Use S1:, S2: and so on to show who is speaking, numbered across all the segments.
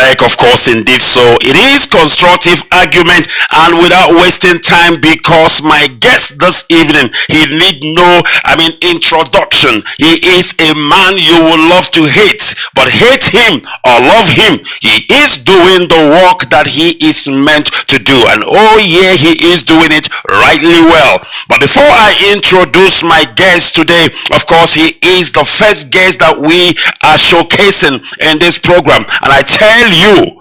S1: like, of course, indeed so. It is constructive argument, and without wasting time, because my guest this evening, he need no, introduction. He is a man you will love to hate, but hate him or love him, he is doing the work that he is meant to do. And oh yeah, he is doing it rightly well. But before I introduce my guest today, of course, he is the first guest that we are showcasing in this program. And I tell you,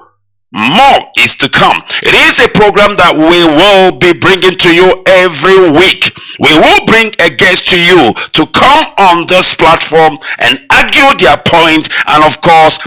S1: more is to come. It is a program that we will be bringing to you every week. We will bring a guest to you to come on this platform and argue their point, and of course,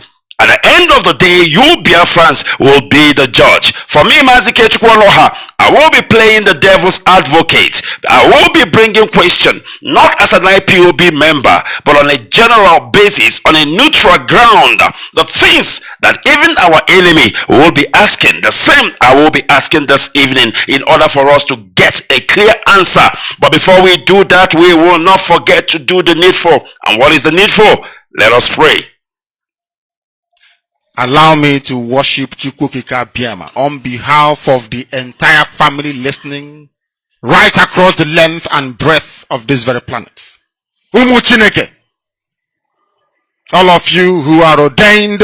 S1: at the end of the day, you Biafrans will be the judge. For me, Mazi Ikechukwu, I will be playing the devil's advocate. I will be bringing question, not as an IPOB member, but on a general basis, on a neutral ground. The things that even our enemy will be asking, the same I will be asking this evening, in order for us to get a clear answer. But before we do that, we will not forget to do the needful. And what is the needful? Let us pray.
S2: Allow me to worship Chukwukika Biama on behalf of the entire family listening right across the length and breadth of this very planet. Umu Chineke, all of you who are ordained,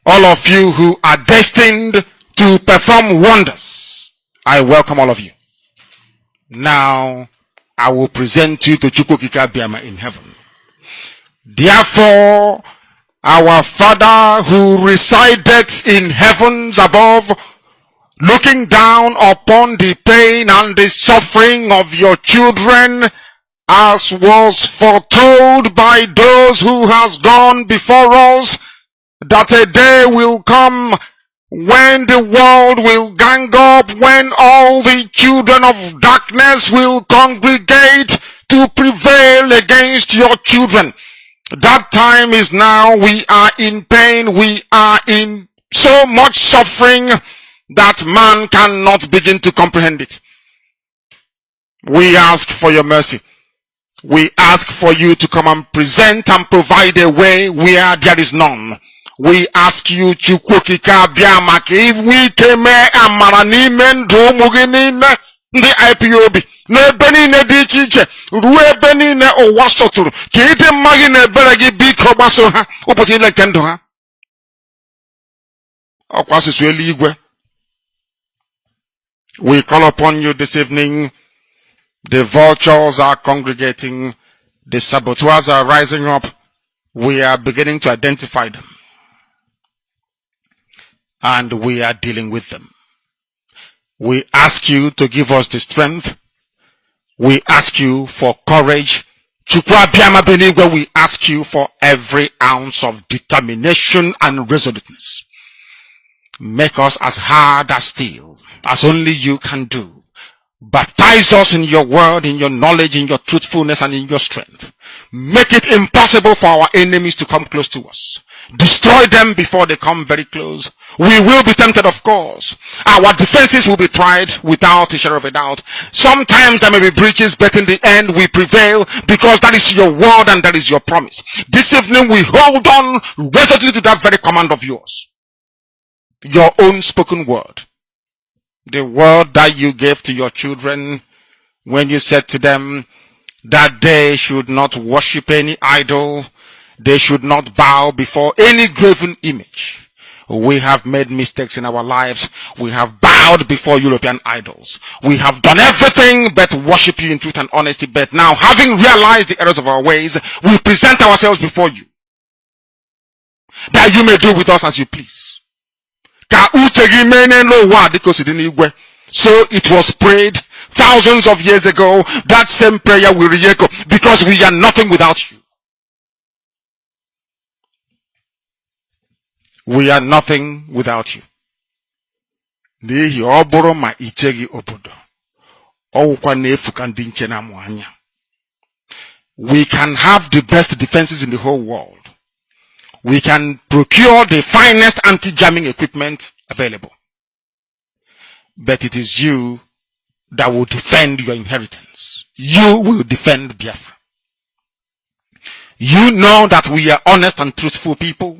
S2: all of you who are destined to perform wonders, I welcome all of you. Now, I will present you to Chukwukika Biama in heaven. Therefore, our Father who resideth in heavens above, looking down upon the pain and the suffering of your children, as was foretold by those who has gone before us, that a day will come when the world will gang up, when all the children of darkness will congregate to prevail against your children. That time is now. We are in pain. We are in so much suffering that man cannot begin to comprehend it. We ask for your mercy. We ask for you to come and present and provide a way where there is none. We ask you, Chukwukika Biama, if we came and the IPOB. N'ebe niile dị iche iche ruo ebe niile ụwa sọtụrụ ka ịdị mma gị na ebere gị biko gbaso ha ụbọchị ile nke ndụ ha. Ọkwa asụsụ eluigwe. We call upon you this evening. The vultures are congregating. The saboteurs are rising up. We are beginning to identify them. And we are dealing with them. We ask you to give us the strength. We ask you for courage. Chukwu Biama Benigwe, we ask you for every ounce of determination and resoluteness. Make us as hard as steel, as only you can do. Baptize us in your word, in your knowledge, in your truthfulness, and in your strength. Make it impossible for our enemies to come close to us. Destroy them before they come very close. We will be tempted, of course. Our defenses will be tried without a shadow of a doubt. Sometimes there may be breaches, but in the end we prevail, because that is your word and that is your promise. This evening we hold on resolutely to that very command of yours. Your own spoken word. The word that you gave to your children when you said to them that they should not worship any idol. They should not bow before any graven image. We have made mistakes in our lives. We have bowed before European idols. We have done everything but worship you in truth and honesty. But now, having realized the errors of our ways, we present ourselves before you, that you may do with us as you please. So it was prayed thousands of years ago. That same prayer will re-echo, because we are nothing without you. We are nothing without you. We can have the best defenses in the whole world. We can procure the finest anti-jamming equipment available. But it is you that will defend your inheritance. You will defend Biafra. You know that we are honest and truthful people.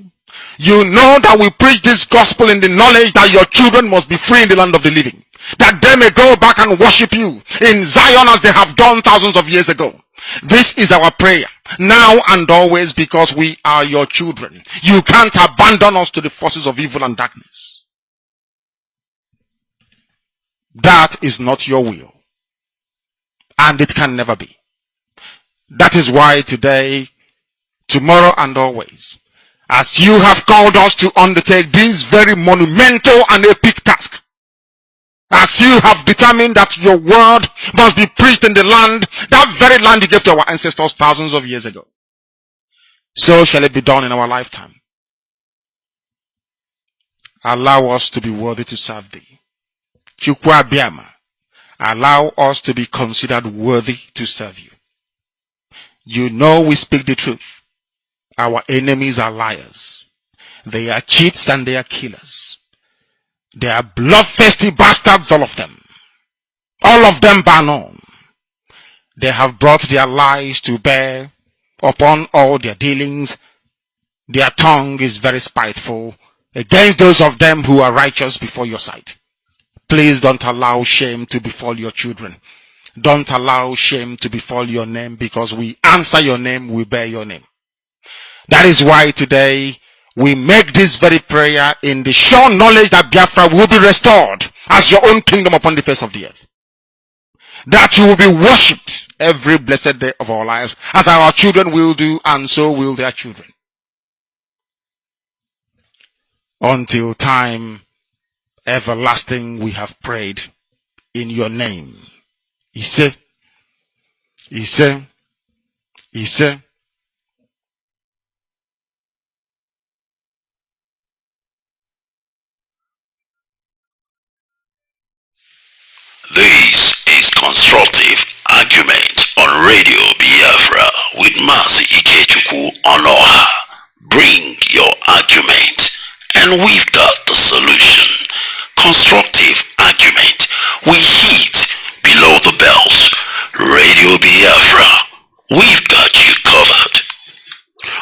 S2: You know that we preach this gospel in the knowledge that your children must be free in the land of the living, that they may go back and worship you in Zion as they have done thousands of years ago. This is our prayer now and always, because we are your children. You can't abandon us to the forces of evil and darkness. That is not your will, and it can never be. That is why today, tomorrow and always, as you have called us to undertake this very monumental and epic task, as you have determined that your word must be preached in the land, that very land you gave to our ancestors thousands of years ago, so shall it be done in our lifetime. Allow us to be worthy to serve thee. Chukwu Abiama, allow us to be considered worthy to serve you. You know we speak the truth. Our enemies are liars. They are cheats and they are killers. They are bloodthirsty bastards, all of them. All of them bar none. They have brought their lies to bear upon all their dealings. Their tongue is very spiteful against those of them who are righteous before your sight. Please don't allow shame to befall your children. Don't allow shame to befall your name, because we answer your name, we bear your name. That is why today we make this very prayer in the sure knowledge that Biafra will be restored as your own kingdom upon the face of the earth. That you will be worshipped every blessed day of our lives, as our children will do, and so will their children. Until time everlasting we have prayed in your name. Ise, Ise, Ise.
S1: This is Constructive Argument on Radio Biafra with Mazi Ikechukwu on Oha. Bring your argument and we've got the solution. Constructive Argument. We hit below the belt. Radio Biafra. We've got you covered.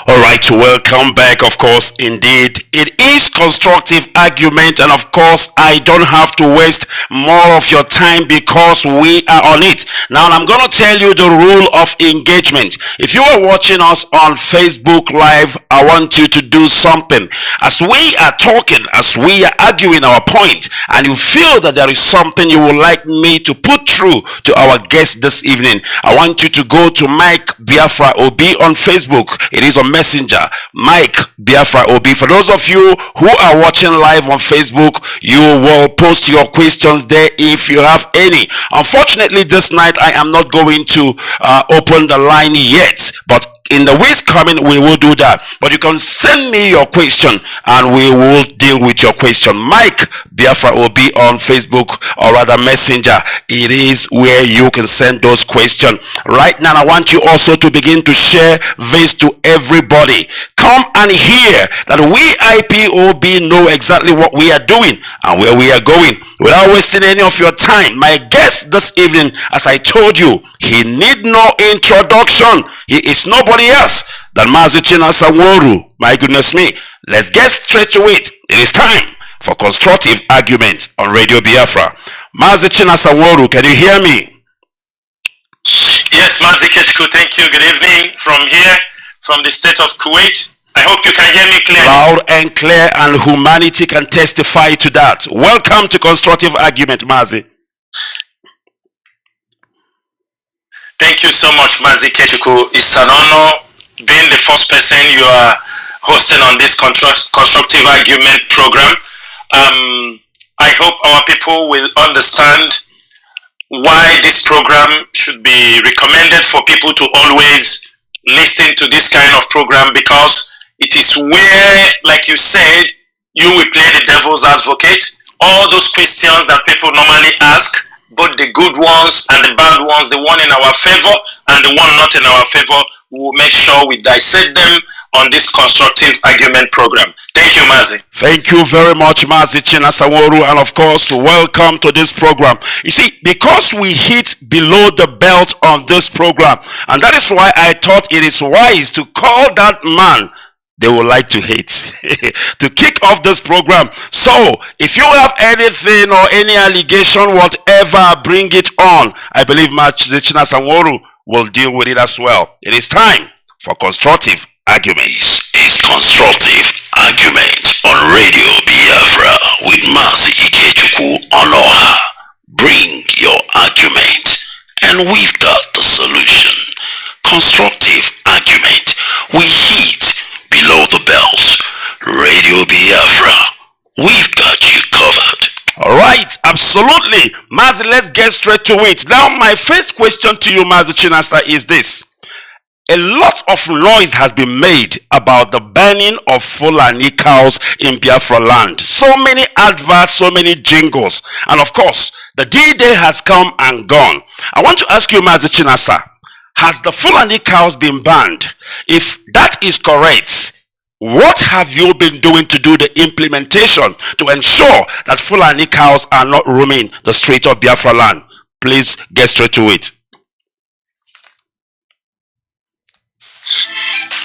S1: Alright, welcome back. Of course, indeed, it is Constructive Argument, and of course, I don't have to waste more of your time because we are on it. Now, I'm going to tell you the rule of engagement. If you are watching us on Facebook Live, I want you to do something. As we are talking, as we are arguing our point, and you feel that there is something you would like me to put through to our guest this evening, I want you to go to Mike Biafra OB on Facebook. It is on Messenger, Mike Biafra OB. For those of you who are watching live on Facebook, you will post your questions there if you have any. Unfortunately, this night I am not going to open the line yet, but in the weeks coming we will do that. But you can send me your question and we will deal with your question. Mike Biafra OB on Facebook, or rather Messenger, it is where you can send those questions. Right now I want you also to begin to share this to everybody. Come and hear that we IPOB know exactly what we are doing and where we are going. Without wasting any of your time, my guest this evening, as I told you, he need no introduction. He is nobody else than Mazi Chinasa Nworu. My goodness me. Let's get straight to it. It is time for Constructive Argument on Radio Biafra. Mazi Chinasa Nworu, can you hear me?
S3: Yes, Mazi Ikechukwu, thank you. Good evening from here, from the state of Kuwait. I hope you can hear me clearly.
S1: Loud and clear, and humanity can testify to that. Welcome to Constructive Argument, Mazi.
S3: Thank you so much, Mazi Ikechukwu. It's an honor being the first person you are hosting on this Constructive Argument program. I hope our people will understand why this program should be recommended for people to always listen to this kind of program, because it is where, like you said, you will play the devil's advocate. All those questions that people normally ask, both the good ones and the bad ones, the one in our favor and the one not in our favor, we will make sure we dissect them on this Constructive Argument program. Thank you, Mazi.
S1: Thank you very much, Mazi Chinasa Nworu, and of course, welcome to this program. You see, because we hit below the belt on this program, and that is why I thought it is wise to call that man they would like to hate to kick off this program. So if you have anything or any allegation, whatever, bring it on. I believe Mazi Chinasa Nworu will deal with it as well. It is time for constructive arguments.
S4: It's constructive argument on Radio Biafra with Mazi Ikechukwu on. Bring your argument and we've got the solution. Constructive argument. We hit below the belt. Radio Biafra, we've got you covered.
S1: All right, absolutely. Mazi, let's get straight to it. Now, my first question to you, Mazi Chinasa, is this. A lot of noise has been made about the banning of Fulani cows in Biafra land. So many adverts, so many jingles. And of course, the D-Day has come and gone. I want to ask you, Mazi Chinasa, has the Fulani cows been banned? If that is correct, what have you been doing to do the implementation to ensure that Fulani cows are not roaming the streets of Biafra land? Please get straight to it.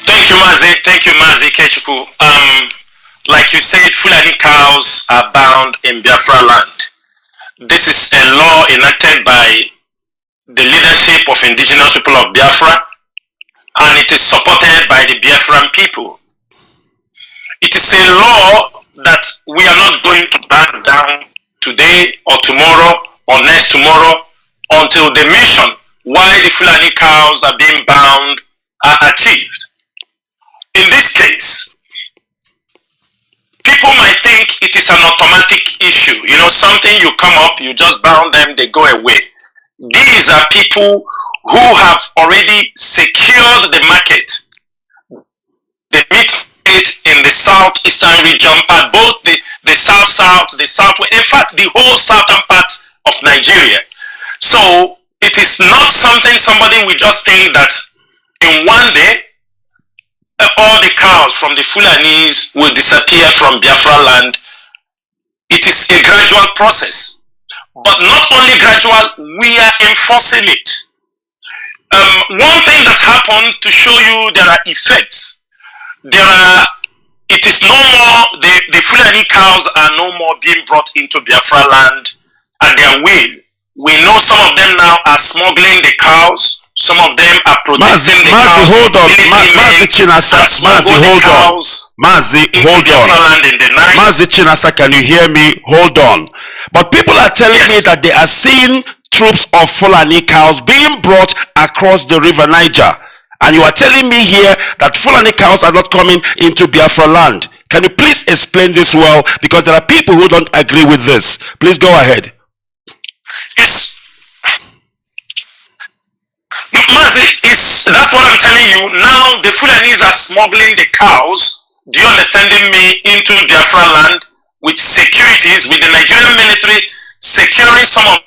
S3: Thank you, Mazi Ikechukwu. Like you said, Fulani cows are bound in Biafra land. This is a law enacted by the leadership of indigenous people of Biafra, and it is supported by the Biafran people. It is a law that we are not going to ban down today or tomorrow or next tomorrow until the mission why the Fulani cows are being bound are achieved. In this case, people might think it is an automatic issue. You know, something you come up, you just bound them, they go away. These are people who have already secured the market. The meat market in the southeastern region, part both the south-south, the southwest, in fact, the whole southern part of Nigeria. So it is not something somebody will just think that in one day, all the cows from the Fulanis will disappear from Biafra land. It is a gradual process. But not only gradual, we are enforcing it. One thing that happened to show you there are effects. It is no more, the Fulani cows are no more being brought into Biafra land at their will. We know some of them now are smuggling the cows. Some of them are protecting the cows.
S1: Hold on. Mazi Chinasa, Mazi, hold on. Mazi, hold on. Mazi Chinasa, can you hear me? Hold on. But people are telling me that they are seeing troops of Fulani cows being brought across the river Niger. And you are telling me here that Fulani cows are not coming into Biafra land. Can you please explain this well? Because there are people who don't agree with this. Please go ahead.
S3: Mazi, that's what I'm telling you. Now the Fulanis are smuggling the cows, do you understand me, into Biafra land with securities, with the Nigerian military securing some of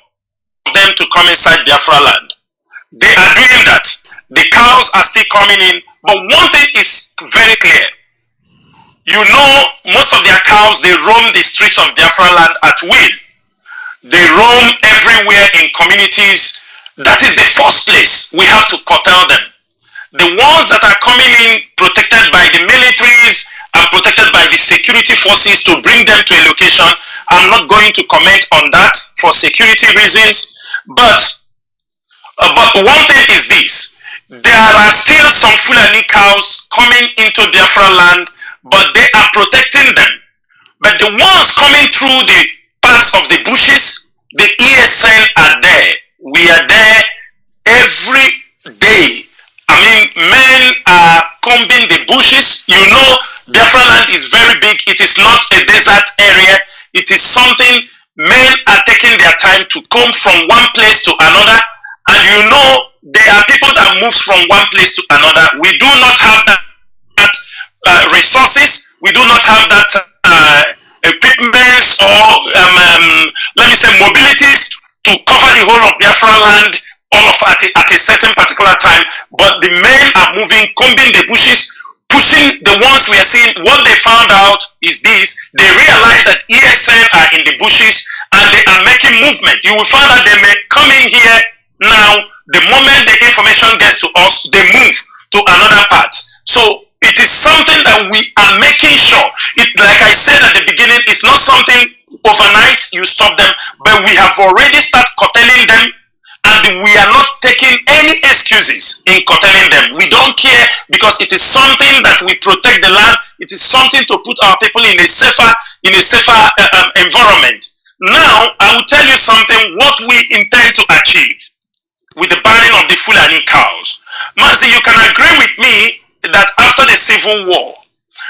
S3: them to come inside Biafra land. They are doing that. The cows are still coming in. But one thing is very clear. You know, most of their cows, they roam the streets of Biafra land at will. They roam everywhere in communities. That is the first place we have to curtail them. The ones that are coming in protected by the militaries and protected by the security forces to bring them to a location, I'm not going to comment on that for security reasons. But one thing is this. There are still some Fulani cows coming into Biafra land, but they are protecting them. But the ones coming through the parts of the bushes, the ESN are there. We are there every day. I mean, men are combing the bushes. You know, Biafra land is very big. It is not a desert area. It is something men are taking their time to comb from one place to another. And you know, there are people that move from one place to another. We do not have that resources. We do not have that equipment or let me say mobilities to cover the whole of Biafra land all of at a certain particular time. But the men are moving, combing the bushes, pushing the ones we are seeing. What they found out is this: they realized that ESN are in the bushes and they are making movement. You will find that they may come in here now. The moment the information gets to us, they move to another part. So it is something that we are making sure. Like I said at the beginning, it's not something overnight you stop them, but we have already started curtailing them, and we are not taking any excuses in curtailing them. We don't care, because it is something that we protect the land. It is something to put our people in a safer environment. Now, I will tell you something, what we intend to achieve with the banning of the Fulani cows. Mazi, you can agree with me that after the Civil War,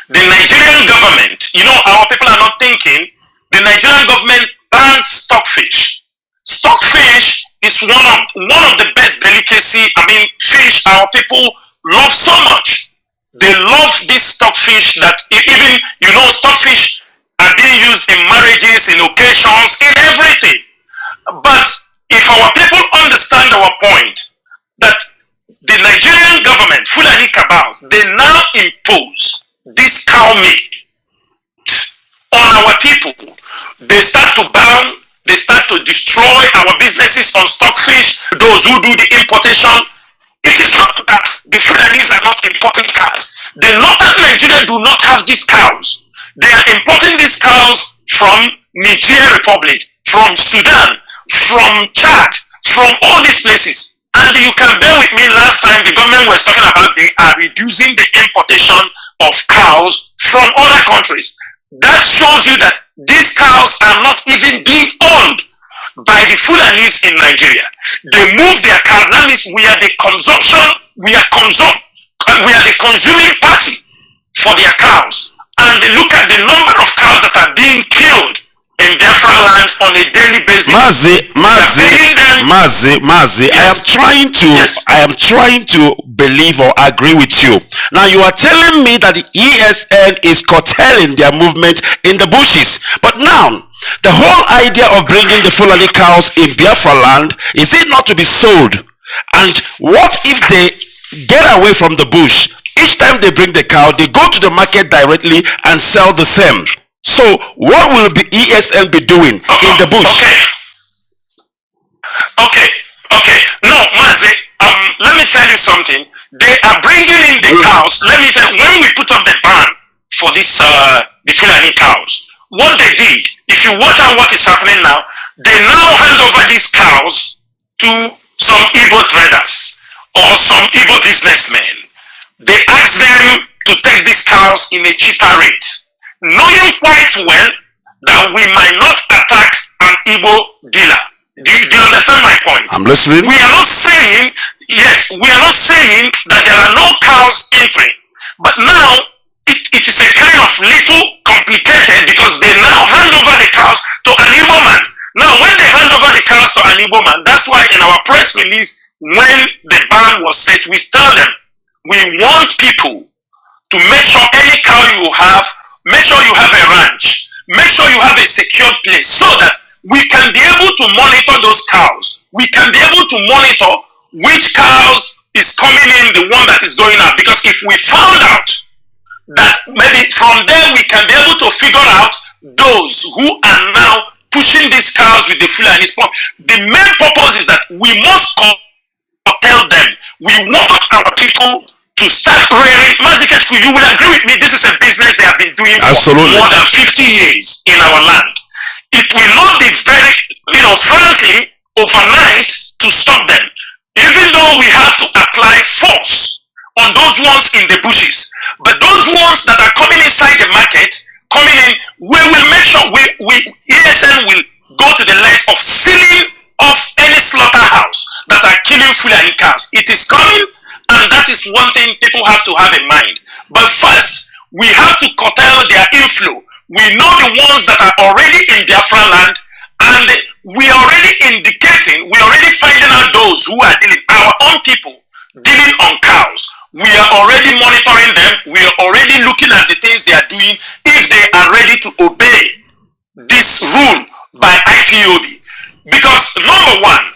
S3: the Nigerian government, our people are not thinking, the Nigerian government banned stockfish. Stockfish is one of the best delicacy, fish our people love so much. They love this stockfish that even, stockfish are being used in marriages, in occasions, in everything. But if our people understand our point, that the Nigerian government, Fulani cabals, they now impose this cow meat on our people. They start to ban, they start to destroy our businesses on stockfish, those who do the importation. It is not that the Fulanis are not importing cows. The northern Nigeria do not have these cows. They are importing these cows from Niger Republic, from Sudan, from Chad, from all these places. And you can bear with me, last time the government was talking about they are reducing the importation of cows from other countries. That shows you that these cows are not even being owned by the Fulanis in Nigeria. They move their cows. That means we are the consuming party for their cows. And they look at the number of cows that are being killed in Biafra land on a daily basis.
S1: Mazi, yes. I am trying to believe or agree with you. Now you are telling me that the ESN is curtailing their movement in the bushes. But now, the whole idea of bringing the Fulani cows in Biafra land, is it not to be sold? And what if they get away from the bush? Each time they bring the cow, they go to the market directly and sell the same. So what will the ESN be doing in the bush?
S3: Okay. No, Mazi, let me tell you something. They are bringing in the cows. Let me tell you, when we put up the ban for this, the Fulani cows, what they did, if you watch out what is happening now, they now hand over these cows to some Igbo traders or some Igbo businessmen. They ask them to take these cows in a cheaper rate, knowing quite well that we might not attack an Igbo dealer. Do you understand my point?
S1: I'm listening.
S3: We are not saying, yes, we are not saying that there are no cows entering. But now, it is a kind of little complicated, because they now hand over the cows to an Igbo man. Now, when they hand over the cows to an Igbo man, that's why in our press release, when the ban was set, we tell them, we want people to make sure any cow you have, make sure you have a ranch, make sure you have a secured place, so that we can be able to monitor those cows. We can be able to monitor which cows is coming in, the one that is going out. Because if we found out that maybe from there we can be able to figure out those who are now pushing these cows with the Fulani. The main purpose is that we must tell them, we want our people to start rearing. Mazi Ikechukwu, you will agree with me, this is a business they have been doing for more than 50 years in our land. It will not be very, frankly, overnight to stop them. Even though we have to apply force on those ones in the bushes. But those ones that are coming inside the market, coming in, we will make sure ESN will go to the length of sealing off any slaughterhouse that are killing Fulani cows. It is coming, and that is one thing people have to have in mind. But first, we have to curtail their inflow. We know the ones that are already in Biafra land, and we are already indicating, we are already finding out those who are dealing, our own people dealing on cows. We are already monitoring them. We are already looking at the things they are doing, if they are ready to obey this rule by IPOB. Because number one,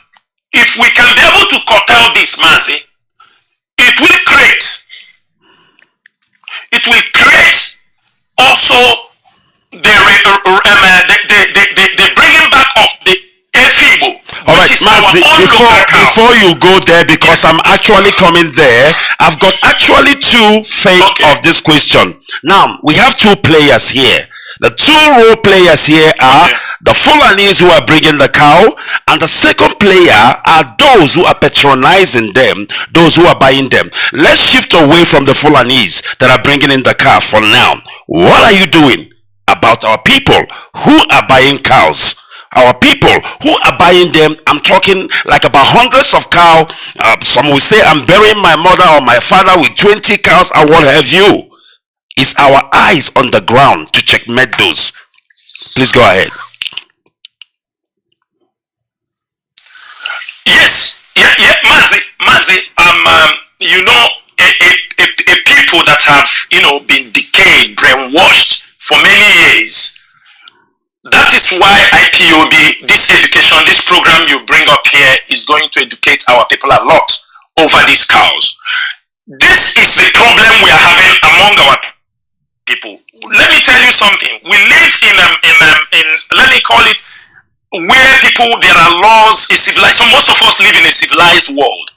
S3: if we can be able to curtail this, Mazi, it will create also the bringing back of the Efibo.
S1: All right, Mazi, before you go there, because I'm actually coming there, I've got actually two phases of this question. Now, we have two players here. The two role players here are the Fulanis who are bringing the cow, and the second player are those who are patronizing them, those who are buying them. Let's shift away from the Fulanis that are bringing in the cow for now. What are you doing about our people who are buying cows? Our people who are buying them, I'm talking like about hundreds of cows. Some will say I'm burying my mother or my father with 20 cows and what have you. Is our eyes on the ground to checkmate those? Please go ahead.
S3: Yes, Mazi, you know, a people that have, you know, been decayed, brainwashed for many years. That is why IPOB, this education, this program you bring up here is going to educate our people a lot over these cows. This is the problem we are having among our people. Let me tell you something. We live in let me call it, where people, there are laws, a civilized, so most of us live in a civilized world.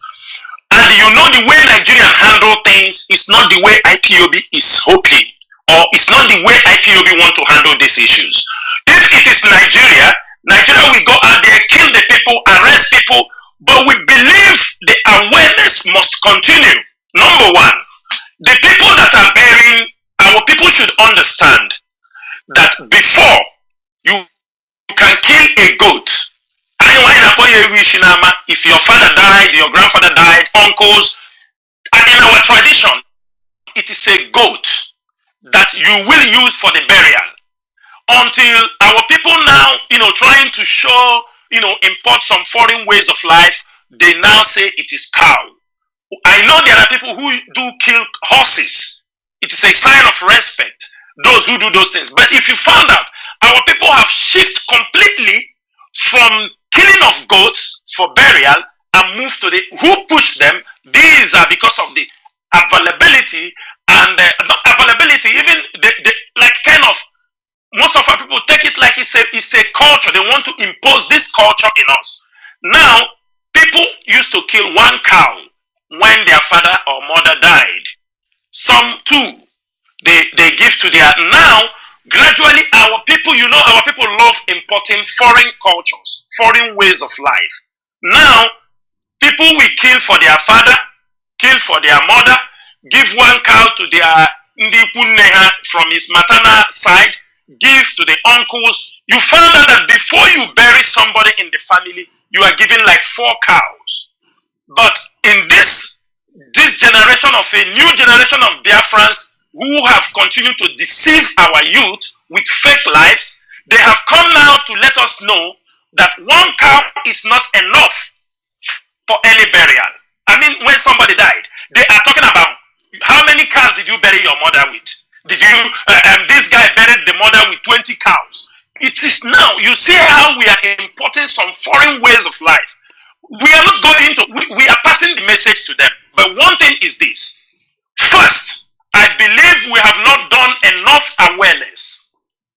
S3: And you know the way Nigerians handle things is not the way IPOB is hoping, or it's not the way IPOB want to handle these issues. If it is Nigeria will go out there, kill the people, arrest people, but we believe the awareness must continue. Number one, the people that are burying, our people should understand that before you can kill a goat, if your father died, your grandfather died, uncles, and in our tradition, it is a goat that you will use for the burial. Until our people now, you know, trying to show, you know, import some foreign ways of life, they now say it is cow. I know there are people who do kill horses. It is a sign of respect, those who do those things. But if you found out, our people have shifted completely from killing of goats for burial and moved to the, who pushed them? These are because of the availability and not availability, even the like kind of, most of our people take it like it's a culture. They want to impose this culture in us. Now, people used to kill one cow when their father or mother died. Some two, they give to their, now, gradually our people, you know, our people love importing foreign cultures, foreign ways of life. Now, people will kill for their father, kill for their mother, give one cow to their Ndikunneha from his maternal side, give to the uncles. You found out that before you bury somebody in the family, you are giving like 4 cows. But in this generation of a new generation of Biafrans who have continued to deceive our youth with fake lives, they have come now to let us know that 1 cow is not enough for any burial. I mean, when somebody died, they are talking about how many cows did you bury your mother with? Did you, this guy buried the mother with 20 cows. It is now, you see how we are importing some foreign ways of life. We are not going to, we are passing the message to them. But one thing is this. First, I believe we have not done enough awareness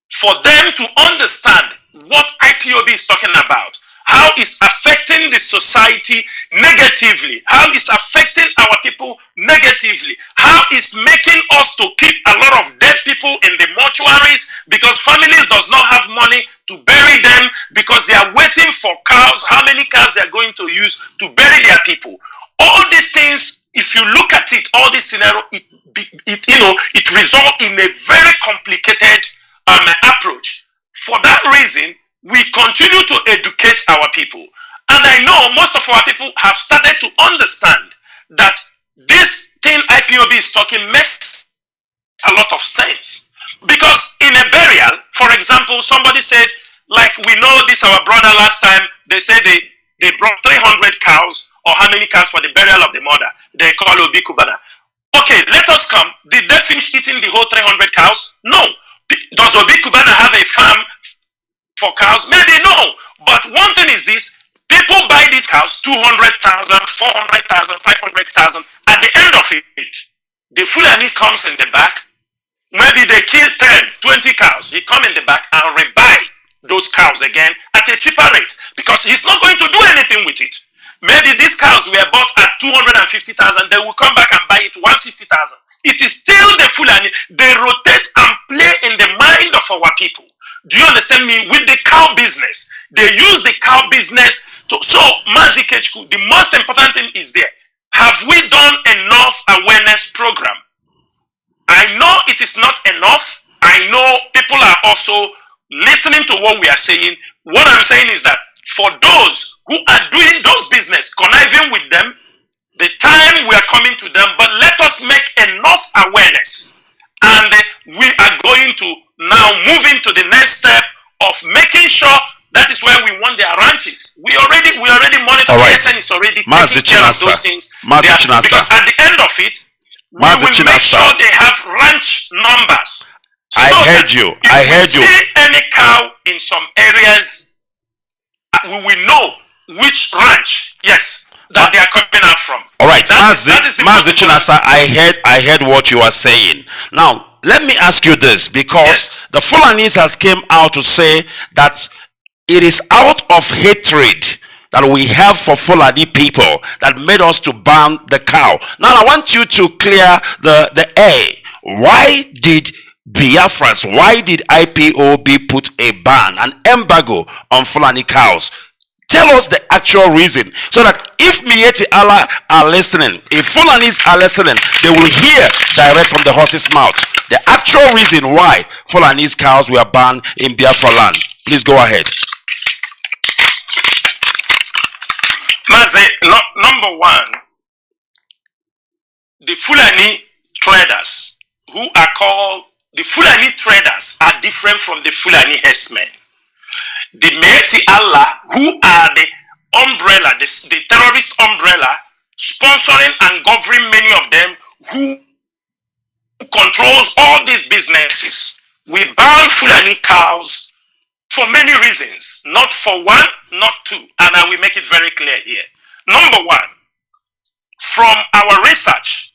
S3: for them to understand what IPOB is talking about. How it's affecting the society negatively. How it's affecting our people negatively. How it's making us to keep a lot of dead people in the mortuaries because families does not have money to bury them because they are waiting for cows, how many cows they are going to use to bury their people. All these things, if you look at it, all this scenario, it results in a very complicated approach. For that reason, we continue to educate our people. And I know most of our people have started to understand that this thing IPOB is talking makes a lot of sense. Because in a burial, for example, somebody said, like we know this, our brother last time, they said they brought 300 cows, or how many cows for the burial of the mother. They call Obi Kubana. Okay, let us come. Did they finish eating the whole 300 cows? No. Does Obi Kubana have a farm for cows? Maybe no. But one thing is this, people buy these cows, 200,000, 400,000, 500,000. At the end of it, the Fulani comes in the back. Maybe they kill 10, 20 cows. He come in the back and rebuy those cows again. At at a cheaper rate because he's not going to do anything with it. Maybe these cows were bought at 250,000, they will come back and buy it 150,000. It is still the Fulani. They rotate and play in the mind of our people. Do you understand me? With the cow business, they use the cow business to. So, Mazi Ikechukwu, the most important thing is there. Have we done enough awareness program? I know it is not enough. I know people are also listening to what we are saying. What I'm saying is that for those who are doing those business, conniving with them, the time we are coming to them, but let us make enough awareness. And we are going to now move into the next step of making sure that is where we want their ranches. We already monitor.
S1: Right.
S3: SN is already
S1: Mazi
S3: taking care of
S1: Chinasa.
S3: those things.
S1: Mazi Chinasa.
S3: Because at the end of it, we
S1: Mazi
S3: will make
S1: Chinasa.
S3: sure they have ranch numbers.
S1: I heard you. I heard you.
S3: If we see any cow in some areas, we will know which ranch, yes, that they are coming out from.
S1: All right,
S3: Mazi
S1: Chinasa, I heard what you are saying. Now, let me ask you this, because the Fulanis has came out to say that it is out of hatred that we have for Fulani people that made us to ban the cow. Now, I want you to clear the air. Why did Biafrans, why did IPOB put a ban, an embargo on Fulani cows? Tell us the actual reason, so that if Mieti Allah are listening, if Fulanis are listening, they will hear direct from the horse's mouth the actual reason why Fulanis cows were banned in Biafra land. Please go ahead.
S3: Mazi, number one, the Fulani traders who are called, the Fulani traders are different from the Fulani herdsmen. The Mieti Allah, who are the umbrella, the terrorist umbrella, sponsoring and governing many of them, who controls all these businesses. We ban Fulani cows for many reasons, not for one, not two, and I will make it very clear here. Number one, from our research,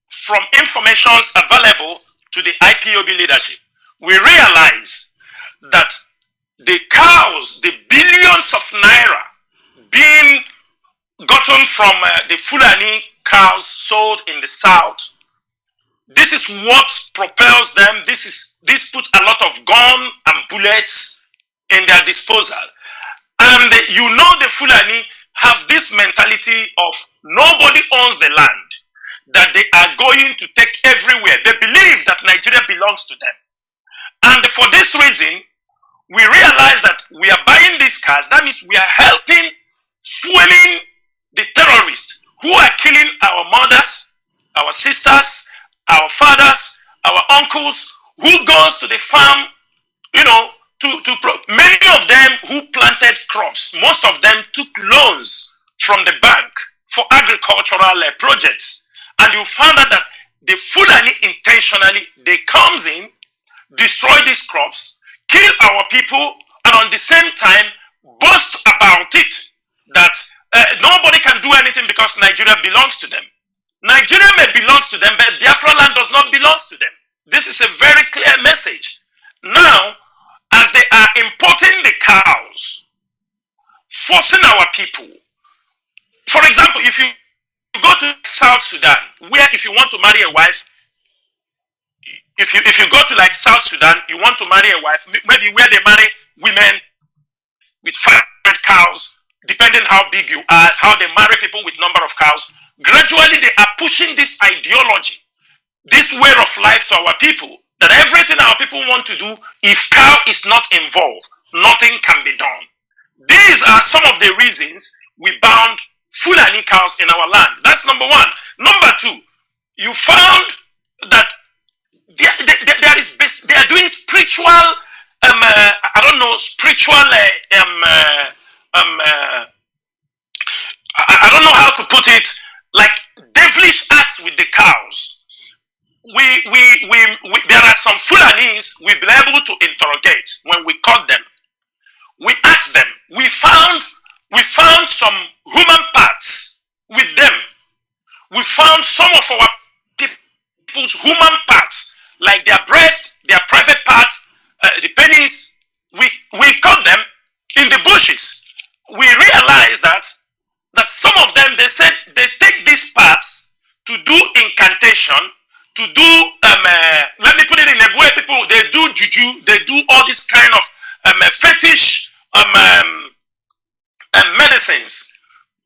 S3: from information available to the IPOB leadership, we realize that the cows, the billions of naira being gotten from the Fulani cows sold in the south, this is what propels them. This puts a lot of gun and bullets in their disposal. And you know the Fulani have this mentality of nobody owns the land, that they are going to take everywhere. They believe that Nigeria belongs to them. And for this reason, we realize that we are buying these cars. That means we are helping, fueling the terrorists who are killing our mothers, our sisters, our fathers, our uncles, who goes to the farm, you know, many of them who planted crops. Most of them took loans from the bank for agricultural projects. And you found out that the Fulani intentionally, they comes in, destroy these crops, kill our people, and on the same time boast about it that nobody can do anything because Nigeria belongs to them. Nigeria may belong to them, but Biafra land does not belong to them. This is a very clear message. Now, as they are importing the cows, forcing our people. For example, if you go to South Sudan, where if you want to marry a wife, if you go to like South Sudan, you want to marry a wife, maybe where they marry women with 500 cows, depending how big you are, how they marry people with number of cows. Gradually, they are pushing this ideology, this way of life to our people, that everything our people want to do, if cow is not involved, nothing can be done. These are some of the reasons we bound Fulani cows in our land. That's number one. Number two, you found that they are doing spiritual, I don't know, spiritual, I don't know how to put it, like devilish acts with the cows. There are some Fulanis we've been able to interrogate when we caught them. We asked them. We found some human parts with them. We found some of our people's human parts, like their breast, their private parts, the penis. We caught them in the bush. bushes, we realize that some of them, they said they take these parts to do incantation, to do let me put it in a way, people, they do juju, they do all this kind of fetish medicines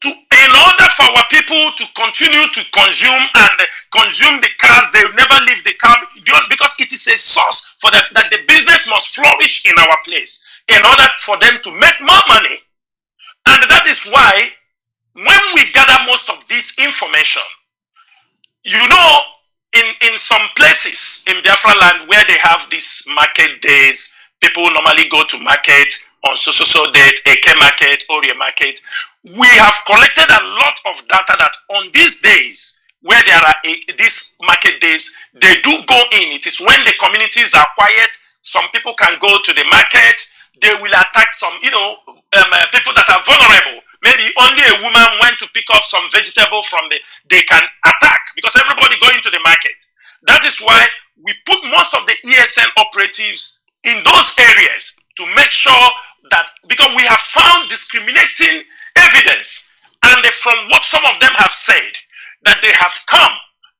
S3: in order for our people to continue to consume the cars. They will never leave the car, because it is a source for that the business must flourish in our place in order for them to make more money. And that is why when we gather most of this information, you know, in some places in Biafra land where they have these market days, people normally go to market on so date, Eke market, Orie market. We have collected a lot of data that on these days where there are these market days, they do go in. It is when the communities are quiet, some people can go to the market, they will attack some, people that are vulnerable. Maybe only a woman went to pick up some vegetable from they can attack, because everybody going to the market. That is why we put most of the ESN operatives in those areas to make sure that, because we have found discriminating evidence, and from what some of them have said, that they have come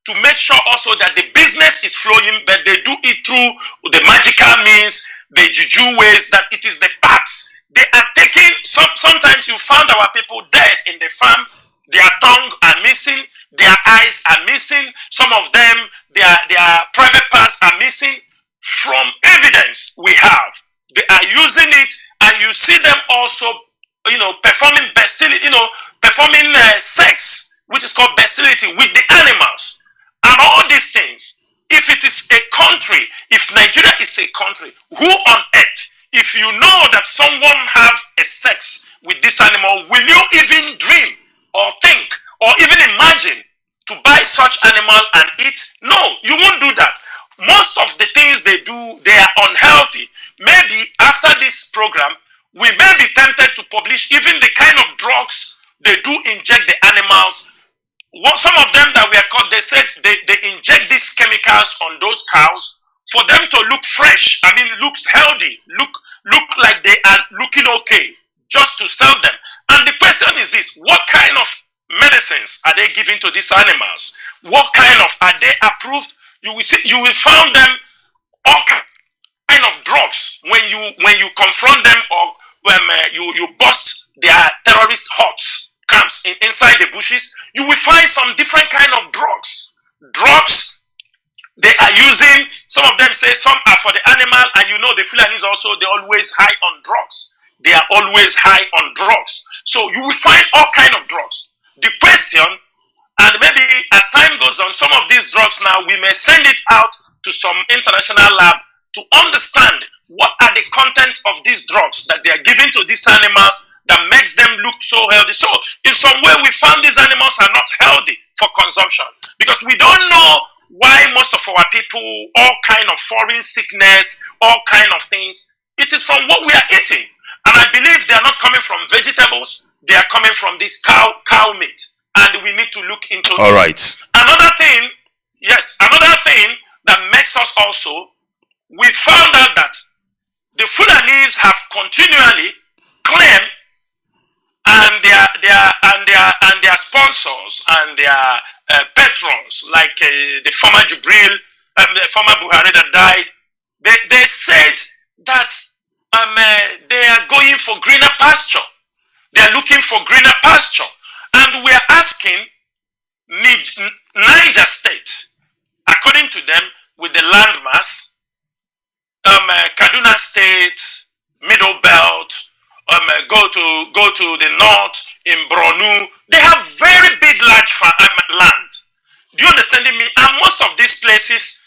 S3: to make sure also that the business is flowing, but they do it through the magical means, the juju ways, that it is the parts. They are taking, sometimes you found our people dead in the farm, their tongue are missing, their eyes are missing, some of them, their private parts are missing. From evidence we have, they are using it, and you see them also, performing bestiality, performing sex, which is called bestiality, with the animals, and all these things. If it is a country, if Nigeria is a country, who on earth, if you know that someone have a sex with this animal, will you even dream or think or even imagine to buy such animal and eat? No, you won't do that. Most of the things they do, they are unhealthy. Maybe after this program, we may be tempted to publish even the kind of drugs they do inject the animals. Some of them that were caught, they said they inject these chemicals on those cows for them to look fresh. I mean, looks healthy, look like they are looking okay, just to sell them. And the question is this: what kind of medicines are they giving to these animals? What kind of, are they approved? You will see, you will find them all kind of drugs when you confront them, or when you bust their terrorist huts, camps inside the bushes. You will find some different kind of drugs. Drugs they are using. Some of them say some are for the animal, and the Fulanis also, they always high on drugs. They are always high on drugs. So you will find all kind of drugs. The question, and maybe as time goes on, some of these drugs now, we may send it out to some international lab to understand what are the content of these drugs that they are giving to these animals that makes them look so healthy. So in some way, we found these animals are not healthy for consumption, because we don't know why most of our people, all kind of foreign sickness, all kind of things, it is from what we are eating. And I believe they are not coming from vegetables, they are coming from this cow meat. And we need to look into
S1: all right.
S3: Another thing, yes, another thing that makes us also, we found out that the Fulanis have continually claimed, and their sponsors and their patrons, like the former Jubril, the former Buhari that died, they said that they are going for greener pasture. They are looking for greener pasture. And we are asking Niger State, according to them, with the landmass, Kaduna State, Middle Belt, go to the north in Borno, they have very big large land. Do you understand me? And most of these places,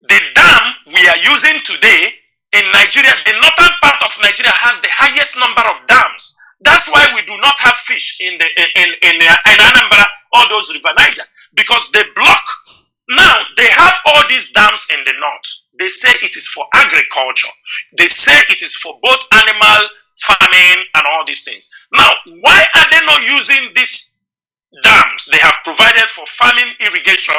S3: the dam we are using today in Nigeria, the northern part of Nigeria has the highest number of dams. That's why we do not have fish in Anambra or those River Niger, because they block. Now they have all these dams in the north. They say it is for agriculture. They say it is for both animal farming and all these things. Now, why are they not using these dams they have provided for farming irrigation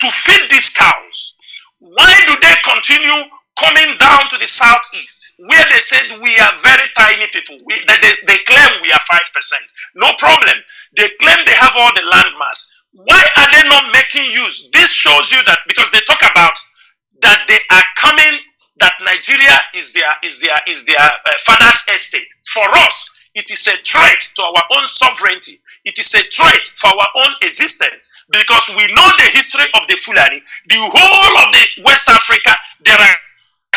S3: to feed these cows? Why do they continue coming down to the southeast, where they said we are very tiny people. They claim we are 5%. No problem. They claim they have all the landmass. Why are they not making use? This shows you that because they talk about that they are coming, that Nigeria is their father's estate. For us, it is a threat to our own sovereignty. It is a threat for our own existence because we know the history of the Fulani. The whole of the West Africa, there are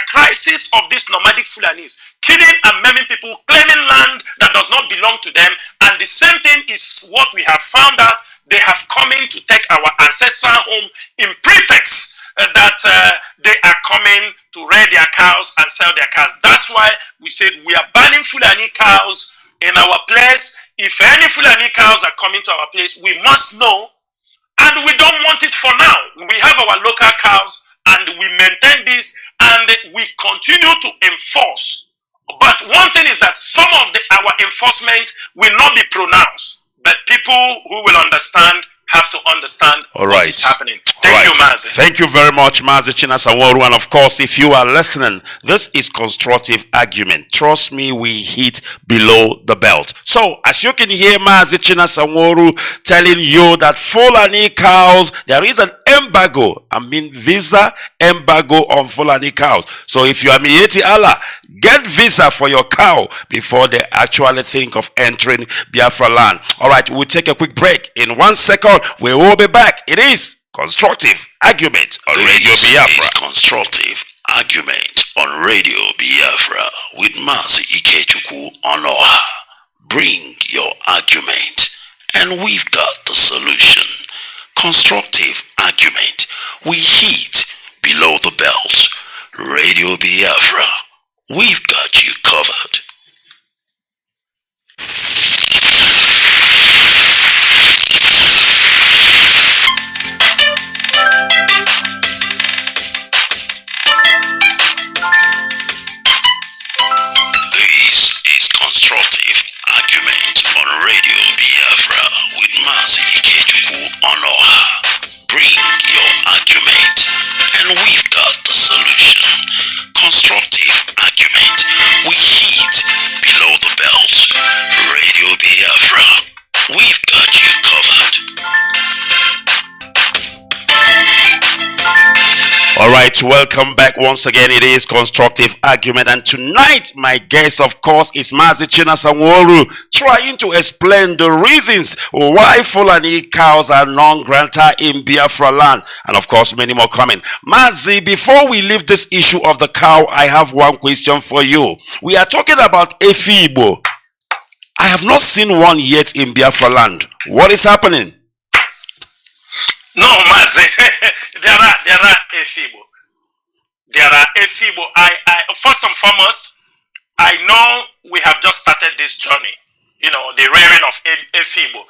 S3: crises of these nomadic Fulanis, killing and maiming people, claiming land that does not belong to them. And the same thing is what we have found out. They have come in to take our ancestral home in pretext that they are coming to rear their cows and sell their cows. That's why we said we are banning Fulani cows in our place. If any Fulani cows are coming to our place, we must know, and we don't want it for now. We have our local cows and we maintain this and we continue to enforce. But one thing is that some of our enforcement will not be pronounced, but people who will understand have to understand what is happening. Thank you, Mazi.
S1: Thank you very much, Mazi Chinasa Nworu. And of course, if you are listening, this is constructive argument. Trust me, we hit below the belt. So, as you can hear Mazi Chinasa Nworu telling you that Fulani cows, there is an embargo. I mean, visa embargo on Fulani cows. So, if you are Mieti Allah, get visa for your cow before they actually think of entering Biafra land. All right, we'll take a quick break. In 1 second, we will be back. It is Constructive Argument on Radio Biafra.
S4: This is Constructive Argument on Radio Biafra with Mazi Ikechukwu on Oha. Bring your argument and we've got the solution. Constructive Argument. We hit below the belt. Radio Biafra. We've got you covered. This is Constructive Argument on Radio Biafra with Mazi Ikechukwu on Oha. Bring your argument and we've got the solution. Constructive Argument. We hit below the belt. Radio Biafra. We've got you covered.
S1: All right, welcome back once again. It is Constructive Argument, and tonight my guest, of course, is Mazi Chinasa Nworu, trying to explain the reasons why Fulani cows are non-granta in Biafra land, and of course many more coming. Mazi, before we leave this issue of the cow, I have one question for you. We are talking about Efibo. I have not seen one yet in Biafra land. What is happening?
S3: No, Mazi, there are Efibo. There are Efibo. I first and foremost, I know we have just started this journey. You know, the rearing of Efibo.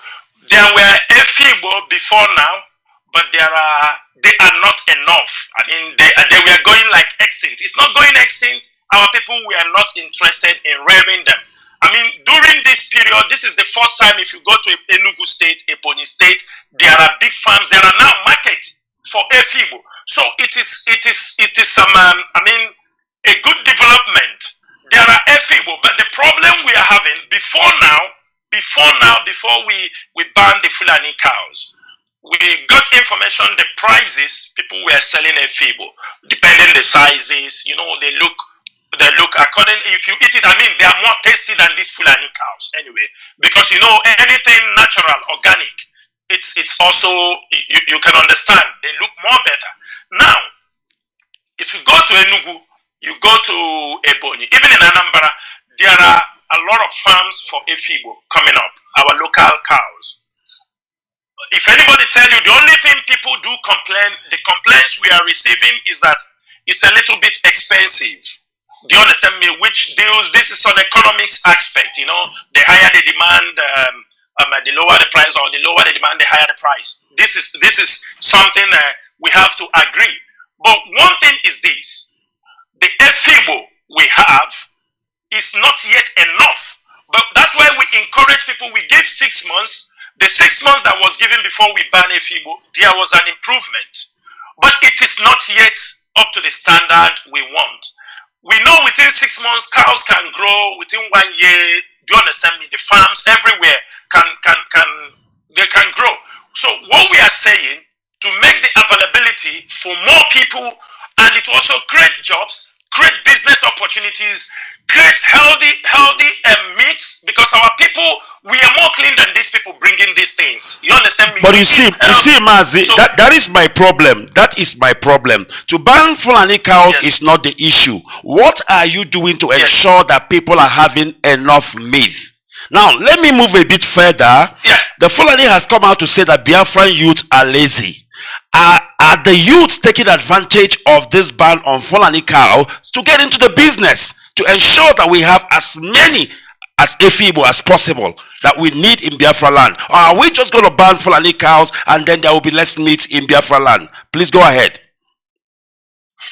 S3: There were Efibo before now, but they are not enough. I mean, they were going like extinct. It's not going extinct. Our people were not interested in rearing them. I mean, during this period, this is the first time if you go to Enugu State, Ebonyi State, there are big farms. There are now markets for Efibo. So it is I mean, a good development. There are Efibo, but the problem we are having before we ban the Fulani cows, we got information the prices people were selling Efibo, depending the sizes. You know, they look according, if you eat it, I mean, they are more tasty than these Fulani cows anyway, because you know, anything natural, organic, it's also, you can understand, they look more better. Now, if you go to Enugu, you go to Ebonyi, even in Anambra, there are a lot of farms for Efibo coming up, our local cows. If anybody tell you, the only thing people do complain, the complaints we are receiving is that it's a little bit expensive. Do you understand me? Which deals, this is an economics aspect, you know, the higher the demand, the lower the price, or the lower the demand, the higher the price. This is something we have to agree. But one thing is this, the Efibo we have is not yet enough. But that's why we encourage people, we give 6 months. The 6 months that was given before we ban Efibo, there was an improvement. But it is not yet up to the standard we want. We know within 6 months cows can grow, within 1 year, do you understand me? The farms everywhere can grow. So what we are saying, to make the availability for more people, and it will also create jobs, create business opportunities, create healthy meats, because our people, we are more clean than these people bringing these things. You understand me?
S1: But you see, Mazi, so, that is my problem. That is my problem. To ban Fulani cows is not the issue. What are you doing to ensure that people are having enough meat? Now, let me move a bit further. The Fulani has come out to say that Biafran youth are lazy. Are the youths taking advantage of this ban on Fulani cow to get into the business, to ensure that we have as many as Efibo as possible that we need in Biafra land? Or are we just going to ban Fulani cows and then there will be less meat in Biafra land? Please go ahead.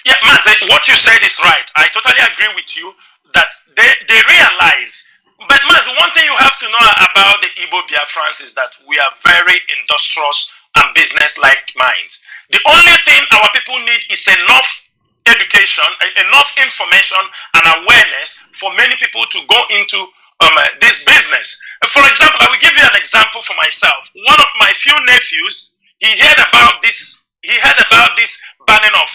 S3: Yeah, Mazi, what you said is right. I totally agree with you that they realize. But Mazi, one thing you have to know about the Igbo Biafrans is that we are very industrious and business-like minds. The only thing our people need is enough education, enough information and awareness for many people to go into this business. For example, I will give you an example for myself. One of my few nephews, he heard about this. He heard about this banning of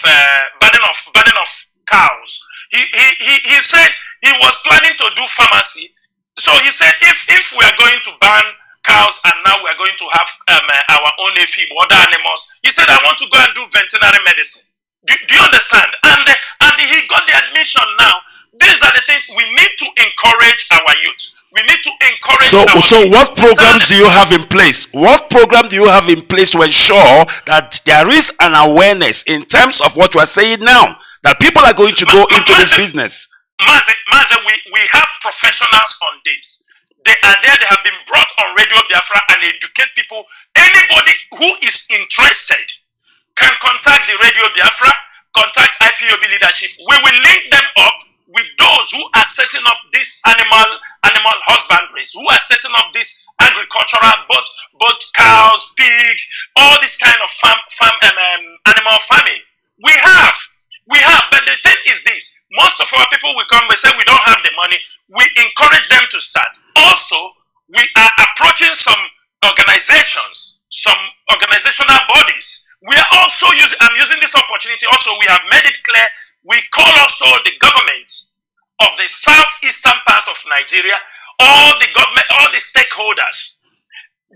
S3: cows. He said he was planning to do pharmacy. So he said, if we are going to ban cows and now we are going to have our own AFib, other animals, he said, I want to go and do veterinary medicine. Do you understand? And he got the admission now. These are the things we need to encourage our youth. We need to encourage our
S1: So what programs do you have in place? What program do you have in place to ensure that there is an awareness in terms of what you are saying now, that people are going to go into this business?
S3: Mazi, we have professionals on this. They are there, they have been brought on Radio Biafra and educate people. Anybody who is interested can contact the Radio Biafra, contact IPOB leadership. We will link them up with those who are setting up this animal husbandries, who are setting up this agricultural, both cows, pig, all this kind of animal farming. We have, but the thing is this: most of our people will come, they say we don't have the money. We encourage them to start. Also, we are approaching some organizations, some organizational bodies. We are also I'm using this opportunity. Also, we have made it clear. We call also the governments of the southeastern part of Nigeria, all the government, all the stakeholders.